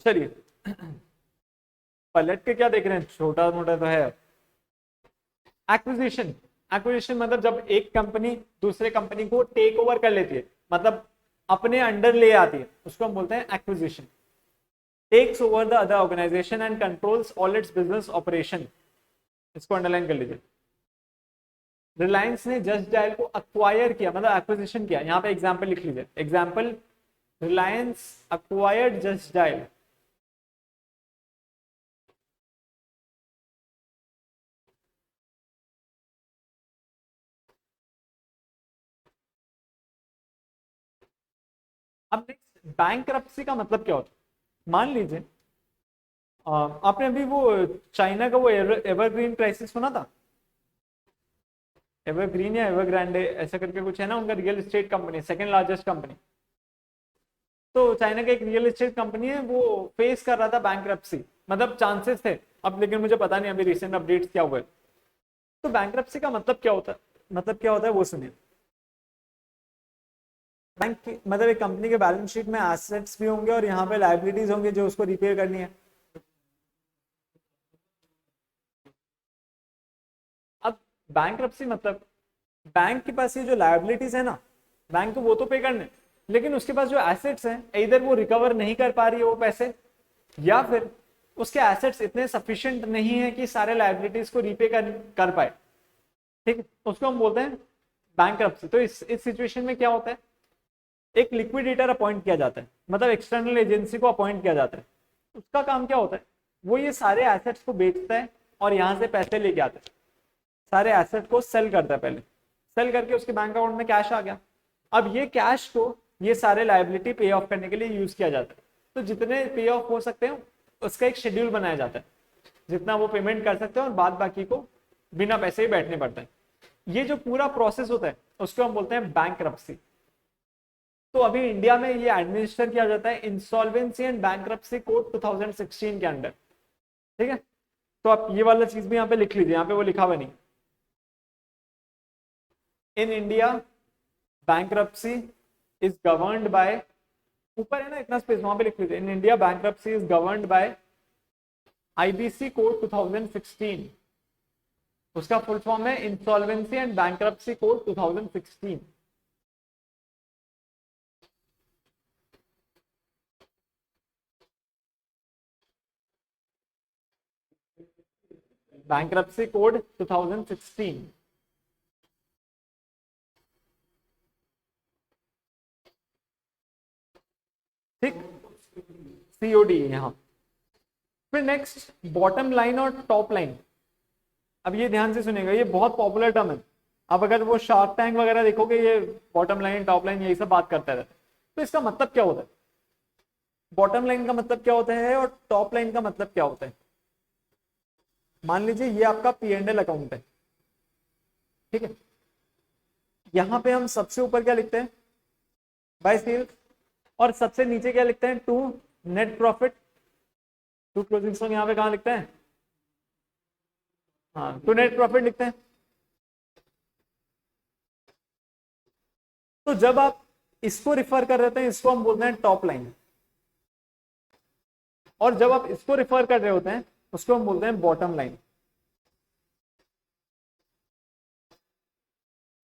चलिए पलट के क्या देख रहे हैं, छोटा मोटा तो है। एक्विजिशन, एक्विजिशन मतलब जब एक कंपनी दूसरे कंपनी को टेक ओवर कर लेती है, मतलब अपने अंडर ले आती है, उसको हम बोलते हैं acquisition. Takes over the other organisation and controls all its business operation. इसको अंडरलाइन कर लीजिए। रिलायंस ने जस्ट डायल को अक्वायर किया, मतलब एक्विजिशन किया। यहाँ पे एग्जाम्पल लिख लीजिए, example Reliance acquired just dial. अब नेक्स्ट बैंकरप्सी का मतलब क्या होता है। मान लीजिए आपने अभी वो चाइना का वो एवरग्रीन क्राइसिस सुना था, एवरग्रीन या एवरग्रैंडे ऐसा करके कुछ है ना, उनका real estate company, second largest company. तो चाइना का एक रियल एस्टेट कंपनी है, वो फेस कर रहा था बैंकरप्सी, मतलब चांसेस थे अब, लेकिन मुझे पता नहीं अभी रिसेंट अपडेट्स क्या हुए। तो बैंकरप्सी का मतलब क्या होता है, मतलब क्या होता है वो सुनिए। बैंक मतलब एक कंपनी के बैलेंस शीट में एसेट्स भी होंगे और यहाँ पे लायबिलिटीज होंगे जो उसको रिपेयर करनी है। अब बैंकरप्सी मतलब बैंक के पास ये जो लायबिलिटीज है ना, बैंक को वो तो पे करने, लेकिन उसके पास जो एसेट्स हैं इधर वो रिकवर नहीं कर पा रही है वो पैसे, या फिर उसके एसेट्स इतने सफिशिएंट नहीं है कि सारे लायबिलिटीज को रीपे कर पाए। ठीक है, उसको हम बोलते हैं बैंकरप्सी। तो इस सिचुएशन में क्या होता है, एक लिक्विडेटर अपॉइंट किया जाता है, मतलब एक्सटर्नल एजेंसी को अपॉइंट किया जाता है। उसका काम क्या होता है, वो ये सारे एसेट्स को बेचता है और यहाँ से पैसे लेके आता है, सारे एसेट को सेल करता है, पहले सेल करके उसके बैंक अकाउंट में कैश आ गया। अब ये कैश को ये सारे लायबिलिटी पे ऑफ करने के लिए यूज किया जाता है। तो जितने पे ऑफ हो सकते हैं उसका एक शेड्यूल बनाया जाता है, जितना वो पेमेंट कर सकते हैं और बाद बाकी को बिना पैसे ही बैठने पड़ता है। ये जो पूरा प्रोसेस होता है उसको हम बोलते हैं बैंकरप्सी। तो अभी इंडिया में ये एडमिनिस्टर किया जाता है इंसॉल्वेंसी एंड बैंकरप्सी कोड 2016 के अंडर। ठीक है, तो आप ये वाला चीज भी यहाँ पे लिख लीजिए, यहाँ पे वो लिखा हुआ नहीं। In India bankruptcy is governed bye, ऊपर है ना इतना स्पेस, वहां पे लिख लीजिए, in India bankruptcy is governed bye IBC code 2016। उसका फुल फॉर्म है insolvency and bankruptcy code 2016। Bankruptcy code 2016। ठीक, सीओडी यहाँ। फिर नेक्स्ट बॉटम लाइन और टॉप लाइन। अब ये ध्यान से सुनेगा, ये बहुत पॉपुलर टर्म है। अब अगर वो शार्क टैंक वगैरह देखोगे, ये बॉटम लाइन टॉप लाइन यही सब बात करते रहते हैं। तो इसका मतलब क्या होता है, बॉटम लाइन का मतलब क्या होता है और टॉप लाइन का मतलब क्या होता है। मान लीजिए ये आपका P&L अकाउंट है, ठीक है, यहाँ पे हम सबसे ऊपर क्या लिखते हैं, बाय सेल्स, और सबसे नीचे क्या लिखते हैं, to net profit, to closing stock यहाँ पे कहाँ लिखते हैं, हाँ टू नेट प्रॉफिट लिखते हैं। तो जब आप इसको रिफर कर रहे हैं इसको हम बोलते हैं टॉप लाइन, और जब आप इसको रिफर कर रहे होते हैं उसको हम बोलते हैं बॉटम लाइन।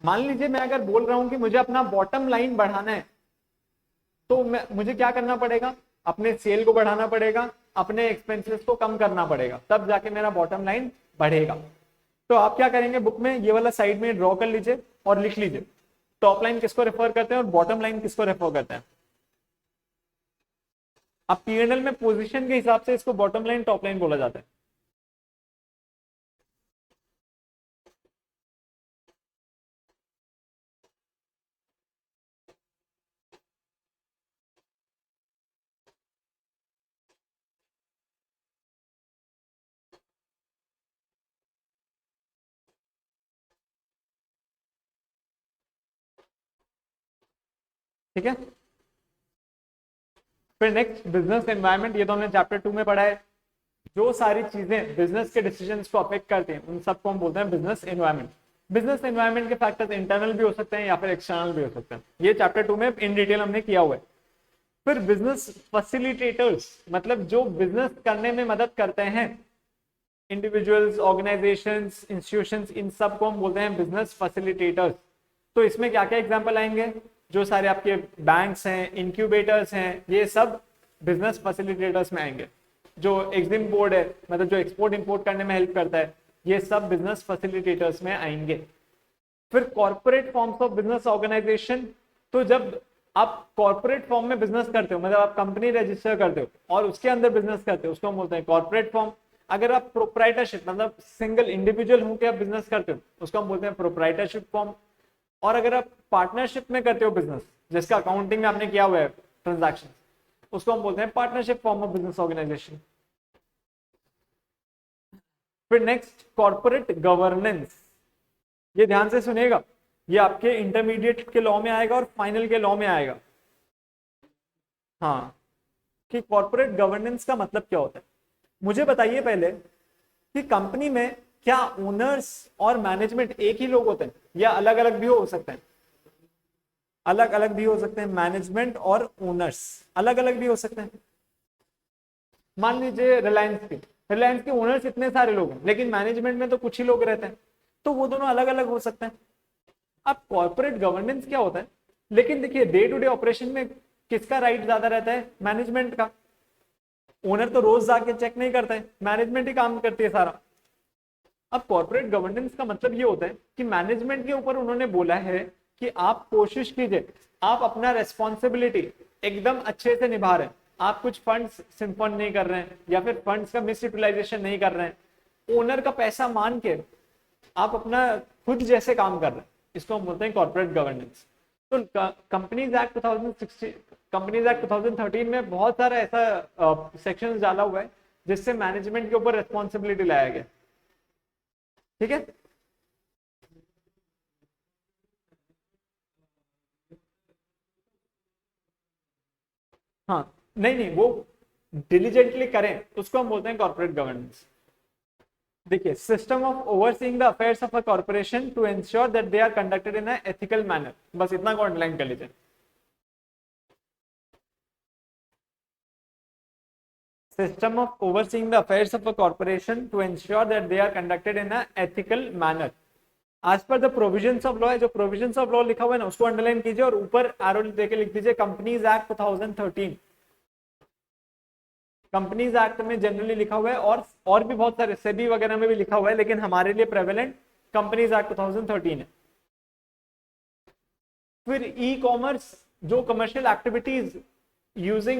मान लीजिए मैं अगर बोल रहा हूं कि मुझे अपना बॉटम लाइन बढ़ाना है, तो मुझे क्या करना पड़ेगा, अपने सेल को बढ़ाना पड़ेगा, अपने एक्सपेंसेस को कम करना पड़ेगा, तब जाके मेरा बॉटम लाइन बढ़ेगा। तो आप क्या करेंगे, बुक में ये वाला साइड में ड्रॉ कर लीजिए और लिख लीजिए टॉप लाइन किसको रेफर करते हैं और बॉटम लाइन किसको रेफर करते हैं। अब P&L में पोजीशन के हिसाब से इसको बॉटम लाइन टॉप लाइन बोला जाता है। ठीक है। फिर नेक्स्ट बिजनेस एनवायरनमेंट, ये तो हमने चैप्टर 2 में पढ़ा है। जो सारी चीजें बिजनेस के डिसीजंस को अफेक्ट करती हैं उन सबको हम बोलते हैं बिजनेस एनवायरनमेंट। बिजनेस एनवायरनमेंट के फैक्टर्स इंटरनल भी हो सकते हैं या फिर एक्सटर्नल भी हो सकते हैं, ये चैप्टर 2 में इन डिटेल हमने किया हुआ है। फिर बिजनेस फैसिलिटेटर्स, मतलब जो बिजनेस करने में मदद करते हैं, इंडिविजुअल्स, ऑर्गेनाइजेशंस, इंस्टीट्यूशंस, इन सब को हम बोलते हैं बिजनेस फैसिलिटेटर्स। तो इसमें क्या क्या एग्जांपल आएंगे, जो सारे आपके बैंक्स हैं, इंक्यूबेटर्स हैं, ये सब बिजनेस फैसिलिटेटर्स में आएंगे। जो एग्जिम बोर्ड है, मतलब जो एक्सपोर्ट इंपोर्ट करने में हेल्प करता है, ये सब बिजनेस फैसिलिटेटर्स में आएंगे। फिर corporate forms of business organisation, तो जब आप कॉर्पोरेट फॉर्म में बिजनेस करते हो, मतलब आप कंपनी रजिस्टर करते हो और उसके अंदर बिजनेस करते हो, उसको हम बोलते हैं कॉर्पोरेट फॉर्म। अगर आप प्रोप्राइटरशिप, मतलब सिंगल इंडिविजुअल होकर आप बिजनेस करते हो, उसको हम बोलते हैं प्रोप्राइटरशिप फॉर्म। और अगर आप पार्टनरशिप में करते हो बिजनेस, जिसका अकाउंटिंग में आपने किया हुआ है ट्रांजैक्शन, उसको हम बोलते हैं partnership form of business organisation. फिर नेक्स्ट कॉर्पोरेट गवर्नेंस, ये ध्यान से सुनिएगा, ये आपके इंटरमीडिएट के लॉ में आएगा और फाइनल के लॉ में आएगा। हाँ, कि कॉर्पोरेट गवर्नेंस का मतलब क्या होता है। मुझे बताइए पहले कि कंपनी में क्या ओनर्स और मैनेजमेंट एक ही लोग होते हैं या अलग अलग भी हो सकते हैं? अलग अलग भी हो सकते हैं, मैनेजमेंट और ओनर्स अलग अलग भी हो सकते हैं। मान लीजिए रिलायंस के ओनर्स इतने सारे लोग हैं, लेकिन मैनेजमेंट में तो कुछ ही लोग रहते हैं, तो वो दोनों अलग अलग हो सकते हैं। अब कॉर्पोरेट गवर्नेंस क्या होता है, लेकिन देखिए डे टू डे ऑपरेशन में किसका राइट ज्यादा रहता है? मैनेजमेंट का। ओनर तो रोज जाके चेक नहीं करता है, मैनेजमेंट ही काम करती है सारा। अब कॉर्पोरेट गवर्नेंस का मतलब ये होता है कि मैनेजमेंट के ऊपर उन्होंने बोला है कि आप कोशिश कीजिए, आप अपना रेस्पॉन्सिबिलिटी एकदम अच्छे से निभा रहे हैं, आप कुछ फंड्स सिंपन नहीं कर रहे हैं या फिर फंड्स का मिस यूटिलाइजेशन नहीं कर रहे हैं, ओनर का पैसा मान के आप अपना खुद जैसे काम कर रहे हैं, इसको हम बोलते हैं कॉर्पोरेट गवर्नेंस। तो कंपनीज एक्ट 2016, कंपनीज एक्ट 2013 में बहुत सारा ऐसा सेक्शन डाला हुआ है जिससे मैनेजमेंट के ऊपर रेस्पॉन्सिबिलिटी लाया गया। ठीक है, हाँ, नहीं नहीं, वो डिलीजेंटली करें उसको हम बोलते हैं कॉर्पोरेट गवर्नेंस। देखिए, system of overseeing the affairs of a corporation to ensure that they are conducted in a ethical manner, बस इतना को अंडरलाइन कर लीजिए। System of overseeing the affairs of a corporation to ensure that they are conducted in a ethical manner as per the provisions of law है, जो provisions of law लिखा हुआ है ना उसको अंडरलाइन कीजिए और ऊपर एरो देके लिख दीजिए कंपनीज एक्ट 2013। कंपनीज एक्ट में जनरली लिखा हुआ है और भी बहुत सारे सेबी वगैरह में भी लिखा हुआ है, लेकिन हमारे लिए प्रेवेलेंट कंपनीज एक्ट 2013 है। फिर ई कॉमर्स, जो कमर्शियल एक्टिविटीज यूजिंग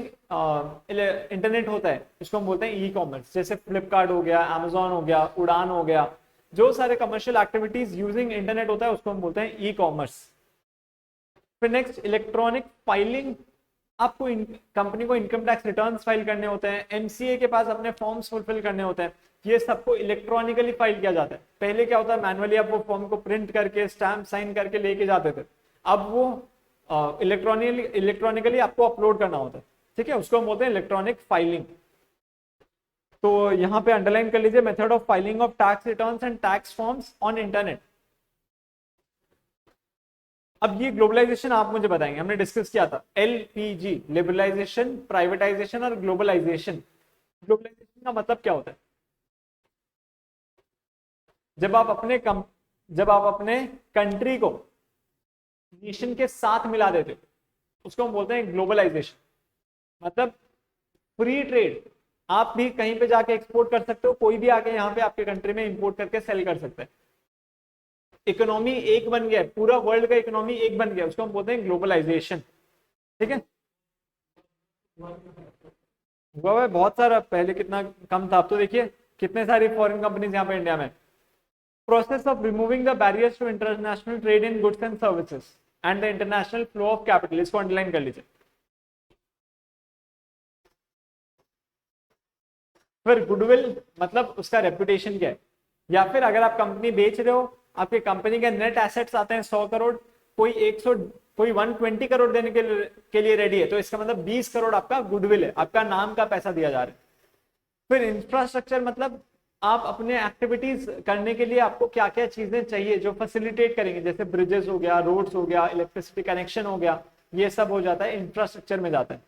इंटरनेट होता है, इसको हम बोलते हैं ई कॉमर्स। जैसे फ्लिपकार्ट हो गया, अमेजोन हो गया, उड़ान हो गया, जो सारे कमर्शियल एक्टिविटीज यूजिंग इंटरनेट होता है उसको हम बोलते हैं ई कॉमर्स। फिर नेक्स्ट इलेक्ट्रॉनिक फाइलिंग, आपको कंपनी को इनकम टैक्स रिटर्न्स फाइल करने होते हैं, एमसीए के पास अपने फॉर्म्स फुलफिल करने होते हैं, ये सबको इलेक्ट्रॉनिकली फाइल किया जाता है। पहले क्या होता है, मैनुअली आप वो फॉर्म को प्रिंट करके स्टैम्प साइन करके लेके जाते थे, अब वो इलेक्ट्रॉनिकली आपको अपलोड करना होता है। ठीक है, उसको हम बोलते हैं इलेक्ट्रॉनिक फाइलिंग। तो यहाँ पे अंडरलाइन कर लीजिए, method of filing of tax returns and tax forms on internet. अब ये ग्लोबलाइजेशन आप मुझे बताएंगे, हमने डिस्कस किया था एलपीजी, लिबरलाइजेशन, प्राइवेटाइजेशन और ग्लोबलाइजेशन। ग्लोबलाइजेशन का मतलब क्या होता है? जब आप अपने कंट्री को नेशन के साथ मिला देते हो, उसको हम बोलते हैं ग्लोबलाइजेशन। मतलब फ्री ट्रेड, आप भी कहीं पे जाके एक्सपोर्ट कर सकते हो, कोई भी आके यहाँ पे आपके कंट्री में इंपोर्ट करके सेल कर सकता है। इकोनॉमी एक बन गया, पूरा वर्ल्ड का इकोनॉमी एक बन गया, उसको हम बोलते हैं ग्लोबलाइजेशन। ठीक है, हुआ है बहुत सारा, पहले कितना कम था, अब तो देखिए कितने सारी फॉरेन कंपनीज यहाँ पे इंडिया में। Process of removing the barriers to international trade in goods and services and the international flow of capital, इसको अंडरलाइन कर लीजिए। फिर गुडविल, मतलब उसका रेपुटेशन क्या है, या फिर अगर आप कंपनी बेच रहे हो, आपके कंपनी के नेट एसेट्स आते हैं 100 करोड़, कोई कोई 120 करोड़ देने के लिए रेडी है, तो इसका मतलब 20 करोड़ आपका गुडविल है, आपका नाम का पैसा दिया जा रहा है। फिर इंफ्रास्ट्रक्चर मतलब आप अपने एक्टिविटीज करने के लिए आपको क्या क्या चीजें चाहिए जो फैसिलिटेट करेंगे, जैसे ब्रिजेस हो गया, रोड्स हो गया, इलेक्ट्रिसिटी कनेक्शन हो गया, ये सब हो जाता है इंफ्रास्ट्रक्चर में जाता है।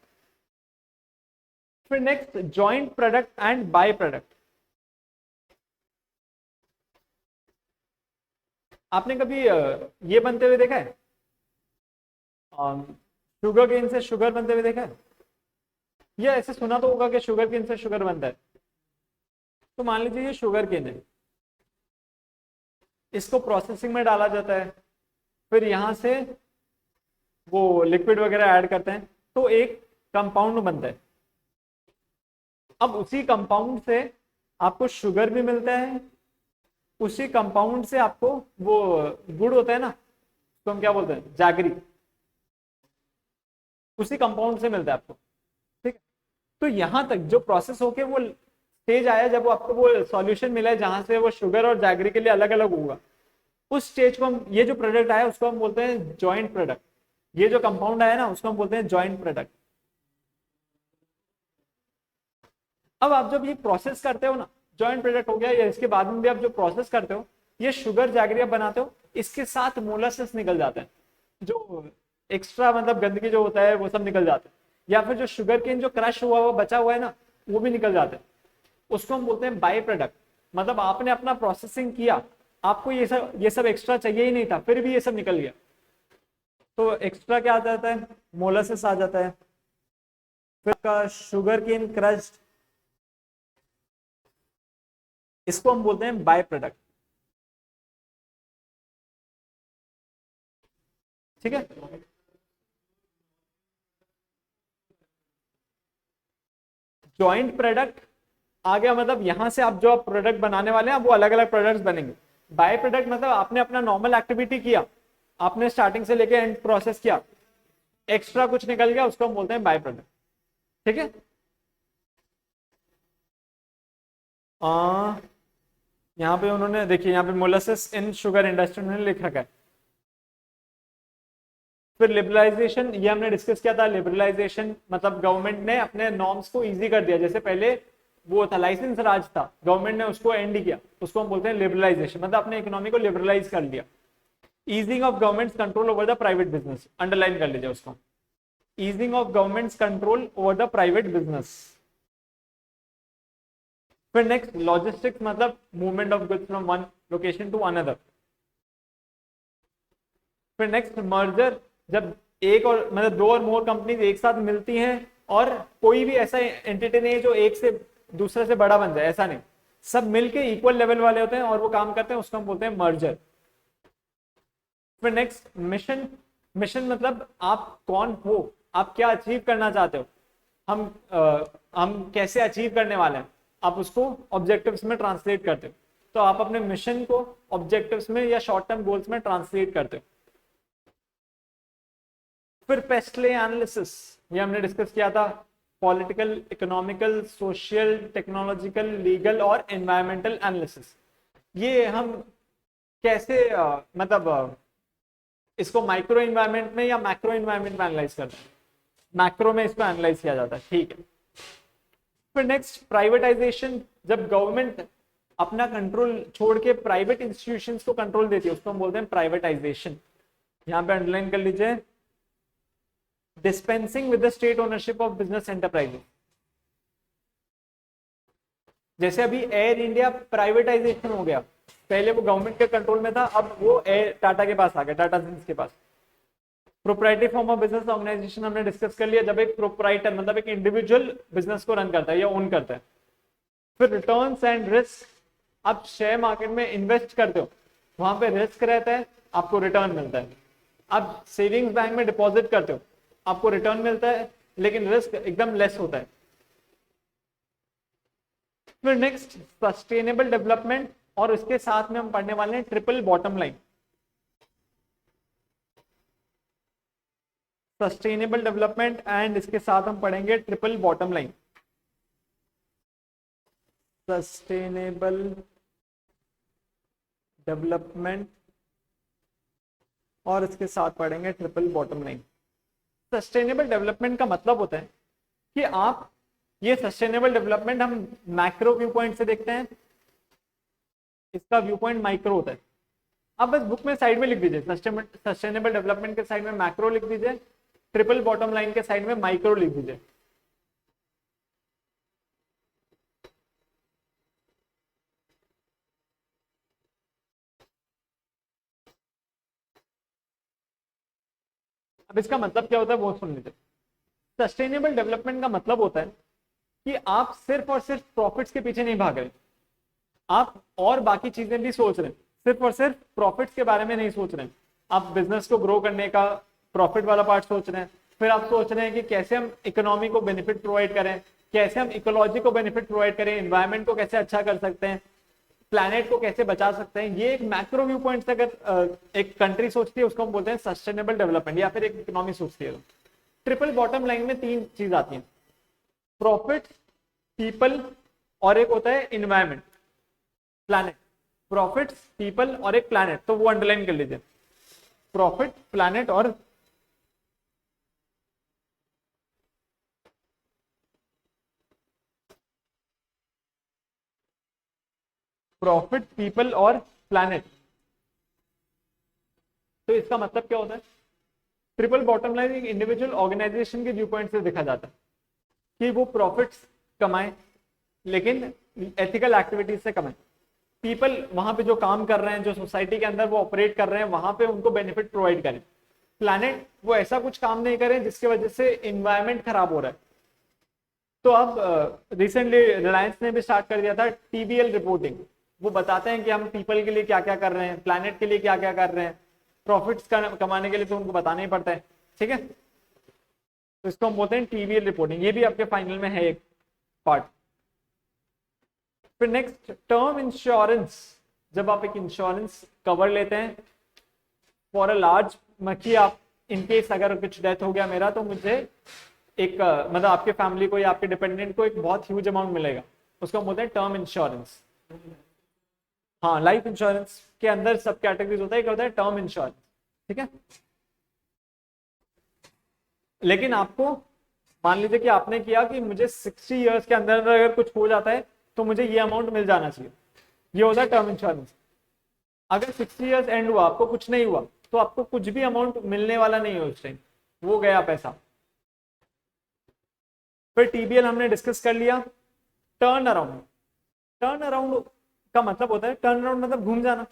फिर next joint product and by product. आपने कभी ये बनते हुए देखा है, शुगर केन से शुगर बनते हुए देखा है, या ऐसे सुना तो होगा कि शुगर केन से शुगर बनता है। तो मान लीजिए ये शुगर केन है, इसको प्रोसेसिंग में डाला जाता है, फिर यहां से वो लिक्विड वगैरह ऐड करते हैं, तो एक कंपाउंड बनता है। अब उसी कंपाउंड से आपको शुगर भी मिलता है, उसी कंपाउंड से आपको वो गुड़ होता है ना, तो हम क्या बोलते हैं, जैगरी, उसी कंपाउंड से मिलता है आपको। ठीक है, तो यहां तक जो प्रोसेस होके वो स्टेज आया जब वो आपको वो सॉल्यूशन मिला है जहां से वो शुगर और जैगरी के लिए अलग अलग होगा, उस स्टेज को हम, ये जो प्रोडक्ट आया उसको हम बोलते हैं जॉइंट प्रोडक्ट। ये जो कंपाउंड आया ना उसको हम बोलते हैं जॉइंट प्रोडक्ट। अब आप जब ये प्रोसेस करते हो ना, जॉइंट प्रोडक्ट हो गया, या इसके बाद में भी आप जो प्रोसेस करते हो, ये शुगर जैगरी आप बनाते हो, इसके साथ मोलासेस निकल जाते हैं, जो एक्स्ट्रा मतलब गंदगी जो होता है वो सब निकल जाता है, या फिर जो शुगर केन जो क्रश हुआ हुआ बचा हुआ है ना वो भी निकल जाता है, उसको हम बोलते हैं बाय प्रोडक्ट। मतलब आपने अपना प्रोसेसिंग किया, आपको ये सब एक्स्ट्रा चाहिए ही नहीं था, फिर भी ये सब निकल गया, तो एक्स्ट्रा क्या आ जाता है, मोलासेस आ जाता है। फिर का शुगर केन क्रश, इसको हम बोलते हैं बाय प्रोडक्ट। ठीक है, जॉइंट प्रोडक्ट आ गया, मतलब यहां से आप जो आप प्रोडक्ट बनाने वाले हैं वो अलग अलग प्रोडक्ट्स बनेंगे। बाय प्रोडक्ट मतलब आपने अपना नॉर्मल एक्टिविटी किया, आपने स्टार्टिंग से लेके एंड प्रोसेस किया, एक्स्ट्रा कुछ निकल गया, उसको हम बोलते हैं बाय प्रोडक्ट। ठीक है, यहाँ पे उन्होंने देखिए, यहाँ पे मोलासेस इन शुगर इंडस्ट्री में लिख रखा है। फिर लिबरलाइजेशन, ये हमने डिस्कस किया था, लिबरलाइजेशन मतलब गवर्नमेंट ने अपने नॉर्म्स को इजी कर दिया। जैसे पहले वो था लाइसेंस राज था, गवर्नमेंट ने उसको एंड किया, उसको हम बोलते हैं लिबरलाइजेशन, मतलब अपने इकोनॉमी को लिबरलाइज कर लिया। Easing of government control over the private business, underline कर लीजिए उसको, easing of government control over the private business. फिर नेक्स्ट लॉजिस्टिक्स मतलब movement of goods from one location to another. फिर नेक्स्ट मर्जर, जब एक और मतलब दो और मोर कंपनीज एक साथ मिलती हैं, और कोई भी ऐसा एंटिटी नहीं है जो एक से दूसरे से बड़ा बन जाए, ऐसा नहीं, सब मिलके इक्वल लेवल वाले होते हैं और वो काम करते हैं, उसको हम बोलते हैं मर्जर। फिर नेक्स्ट मिशन, मिशन मतलब आप कौन हो, आप क्या अचीव करना चाहते हो, हम कैसे अचीव करने वाले हैं, आप उसको ऑब्जेक्टिव्स में ट्रांसलेट करते हो। तो आप अपने मिशन को ऑब्जेक्टिव्स में या शॉर्ट टर्म गोल्स में ट्रांसलेट करते हो। फिर पेस्टले एनालिसिस, ये हमने डिस्कस किया था, political, economical, social, technological, legal और एनवायरमेंटल एनालिसिस। ये हम कैसे मतलब इसको माइक्रो इन्वायरमेंट में या मैक्रो इन्वायरमेंट में एनालाइज करते हैं, मैक्रो में इसको एनालाइज किया जाता है। ठीक है, फिर नेक्स्ट प्राइवेटाइजेशन, जब गवर्नमेंट अपना कंट्रोल छोड़ के प्राइवेट इंस्टीट्यूशंस को कंट्रोल देती है, उसको हम बोलते हैं प्राइवेटाइजेशन। यहां पे अंडरलाइन कर लीजिए, dispensing with the state ownership of business enterprises. जैसे अभी एयर इंडिया प्राइवेटाइजेशन हो गया, पहले वो गवर्नमेंट के कंट्रोल में था, अब वो एयर टाटा के पास आ गया, टाटा सिंस के पास। Proprietary form of business organisation हमने डिस्कस कर लिया, जब एक प्रोप्राइटर मतलब एक इंडिविजुअल बिजनेस को रन करता है या ओन करता है। फिर रिटर्न्स एंड रिस्क, आप शेयर मार्केट में इन्वेस्ट करते हो, वहां पे रिस्क रहता है, आपको रिटर्न मिलता है। आप सेविंग्स बैंक में डिपॉजिट करते हो, आपको रिटर्न मिलता है, लेकिन रिस्क एकदम लेस होता है। फिर नेक्स्ट सस्टेनेबल डेवलपमेंट, और इसके साथ में हम पढ़ने वाले हैं triple bottom line. Sustainable development and इसके साथ हम पढ़ेंगे triple bottom line. Sustainable development और इसके साथ पढ़ेंगे triple bottom line. Sustainable development का मतलब होता है कि आप, ये सस्टेनेबल डेवलपमेंट हम मैक्रो व्यू पॉइंट से देखते हैं, इसका व्यू पॉइंट माइक्रो होता है। आप बस बुक में साइड में लिख दीजिए, सस्टेनेबल डेवलपमेंट के साइड में मैक्रो लिख दीजिए, ट्रिपल बॉटम लाइन के साइड में माइक्रो लिख दीजिए। अब इसका मतलब क्या होता है वो सुन लीजिए। सस्टेनेबल डेवलपमेंट का मतलब होता है कि आप सिर्फ और सिर्फ प्रॉफिट्स के पीछे नहीं भाग रहे, आप और बाकी चीजें भी सोच रहे हैं, सिर्फ और सिर्फ प्रॉफिट्स के बारे में नहीं सोच रहे हैं। आप बिजनेस को ग्रो करने का प्रॉफिट वाला पार्ट सोच रहे हैं, फिर आप सोच रहे हैं कि कैसे हम इकोनॉमी को बेनिफिट प्रोवाइड करें, कैसे हम इकोलॉजी को बेनिफिट प्रोवाइड करें, एनवायरमेंट को कैसे अच्छा कर सकते हैं, प्लैनेट को कैसे बचा सकते हैं। ये एक मैक्रो व्यू पॉइंट से अगर एक कंट्री सोचती है उसको हम बोलते हैं सस्टेनेबल डेवलपमेंट, या फिर एक इकोनॉमी सोचती है। ट्रिपल बॉटम लाइन में तीन चीज आती है, प्रॉफिट, पीपल और एक होता है इन्वायरमेंट, प्लैनेट। प्रॉफिट, पीपल और एक प्लैनेट, तो वो अंडरलाइन कर लीजिए, प्रॉफिट, प्लैनेट और प्रॉफिट, पीपल और प्लैनेट। तो इसका मतलब क्या होता है, ट्रिपल बॉटम लाइन एक इंडिविजुअल ऑर्गेनाइजेशन के व्यू पॉइंट से देखा जाता है कि वो प्रॉफिट्स कमाएं लेकिन एथिकल एक्टिविटीज से कमाएं। पीपल वहां पे जो काम कर रहे हैं, जो सोसाइटी के अंदर वो ऑपरेट कर रहे हैं, वहां पे उनको बेनिफिट प्रोवाइड करें। प्लैनेट, वो ऐसा कुछ काम नहीं करें जिसकी वजह से इन्वायरमेंट खराब हो रहा है। तो अब रिसेंटली रिलायंस ने भी स्टार्ट कर दिया था टीबीएल रिपोर्टिंग। वो बताते हैं कि हम पीपल के लिए क्या क्या कर रहे हैं, प्लैनेट के लिए क्या क्या कर रहे हैं, प्रॉफिट्स कमाने के लिए तो उनको बताना ही पड़ता है, ठीक है। तो इसको हम बोलते हैं टीबीएल रिपोर्टिंग, ये भी आपके फाइनल में है एक पार्ट। फिर नेक्स्ट, टर्म इंश्योरेंस। जब आप एक इंश्योरेंस कवर लेते हैं फॉर अ लार्ज, कि आप इनकेस अगर कुछ डेथ हो गया मेरा, तो मुझे एक मतलब आपके फैमिली को या आपके डिपेंडेंट को एक बहुत ह्यूज अमाउंट मिलेगा, उसको हम बोलते हैं टर्म इंश्योरेंस। हाँ, लाइफ इंश्योरेंस के अंदर सब कैटेगरीज होता है, एक होता है टर्म इंश्योरेंस, ठीक है। लेकिन आपको मान लीजिए कि आपने किया कि मुझे 60 इयर्स के अंदर अगर कुछ हो जाता है तो मुझे ये अमाउंट मिल जाना चाहिए, ये होता है टर्म इंश्योरेंस। अगर 60 इयर्स एंड हुआ, आपको कुछ नहीं हुआ, तो आपको कुछ भी अमाउंट मिलने वाला नहीं है उस टाइम, वो गया पैसा। फिर टीबीएल हमने डिस्कस कर लिया। टर्न अराउंड, टर्न अराउंड का मतलब होता है, टर्न अराउंड मतलब घूम जाना।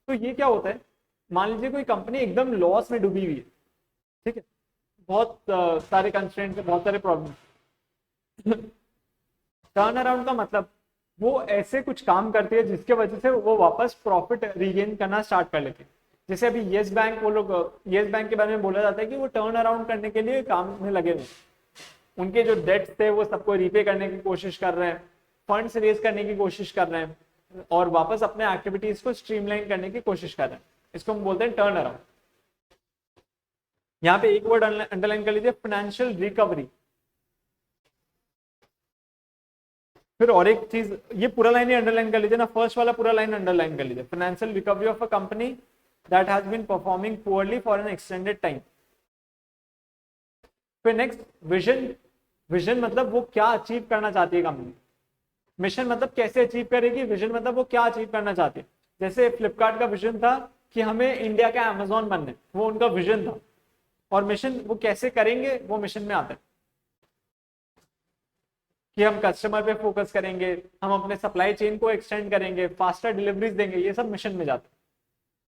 तो ये क्या होता है, मान लीजिए कोई कंपनी एकदम लॉस में डूबी हुई है, ठीक है, बहुत सारे कंस्ट्रेंट्स है, बहुत सारे प्रॉब्लम। टर्न अराउंड का मतलब वो ऐसे कुछ काम करती है जिसके वजह से वो वापस प्रॉफिट रीगेन करना स्टार्ट कर लेते हैं। जैसे अभी येस बैंक, वो लोग येस बैंक के बारे में बोला जाता है कि वो टर्न अराउंड करने के लिए काम में लगे हुए, उनके जो डेट्स थे वो सबको रीपे करने की कोशिश कर रहे हैं, फंड्स रेज करने की कोशिश कर रहे हैं और वापस अपने एक्टिविटीज को स्ट्रीमलाइन करने की कोशिश कर रहे हैं। इसको हम बोलते हैं टर्न अराउंड। यहाँ पे एक वर्ड अंडरलाइन कर लीजिए, फाइनेंशियल रिकवरी। फिर और एक चीज, ये पूरा लाइन ही अंडरलाइन कर लीजिए ना, फर्स्ट वाला पूरा लाइन अंडरलाइन कर लीजिए, financial recovery of a company that has been performing poorly for an extended time. फिर नेक्स्ट, विजन। विजन मतलब वो क्या अचीव करना चाहती है कंपनी, मिशन मतलब कैसे अचीव करेगी, विजन मतलब वो क्या अचीव करना चाहती है। जैसे फ्लिपकार्ट का विजन था कि हमें इंडिया का अमेजोन बनना है, वो उनका विजन था, और मिशन वो कैसे करेंगे वो मिशन में आता है कि हम कस्टमर पे फोकस करेंगे, हम अपने सप्लाई चेन को एक्सटेंड करेंगे, फास्टर डिलीवरीज देंगे, ये सब मिशन में जाता है।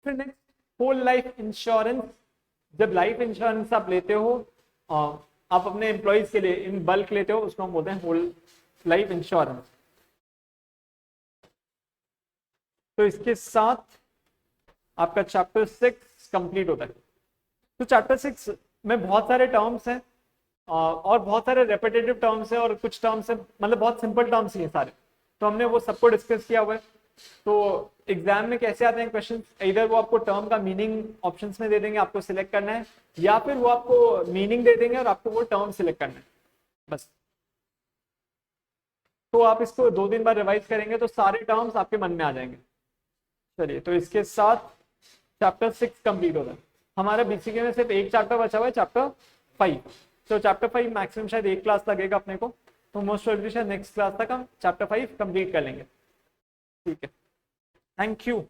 फिर नेक्स्ट, होल लाइफ इंश्योरेंस। जब लाइफ इंश्योरेंस आप लेते हो, आप अपने एम्प्लॉइज के लिए इन बल्क लेते हो, उसको हम बोलते हैं होल लाइफ इंश्योरेंस। तो इसके साथ आपका चैप्टर 6 कंप्लीट होता है। तो चैप्टर 6 में बहुत सारे टर्म्स हैं और बहुत सारे रेपिटेटिव टर्म्स हैं और कुछ टर्म्स हैं, मतलब बहुत सिंपल टर्म्स ही हैं सारे, तो हमने वो सबको डिस्कस किया हुआ है। तो एग्जाम में कैसे आते हैं क्वेश्चन, इधर वो आपको टर्म का मीनिंग ऑप्शंस में दे देंगे, आपको सिलेक्ट करना है, या फिर वो आपको मीनिंग दे देंगे और आपको वो टर्म सिलेक्ट करना है, बस। तो आप इसको 2 दिन बाद रिवाइज करेंगे तो सारे टर्म्स आपके मन में आ जाएंगे। चलिए, तो इसके साथ चैप्टर 6 कंप्लीट होता है। हमारा बीसीके में सिर्फ एक चैप्टर बचा हुआ है, चैप्टर 5। तो चैप्टर 5 मैक्सिमम शायद एक क्लास लगेगा अपने को, तो मोस्ट प्रोबेबली शायद नेक्स्ट क्लास तक हम चैप्टर 5 कंप्लीट कर लेंगे। ठीक है, थैंक यू।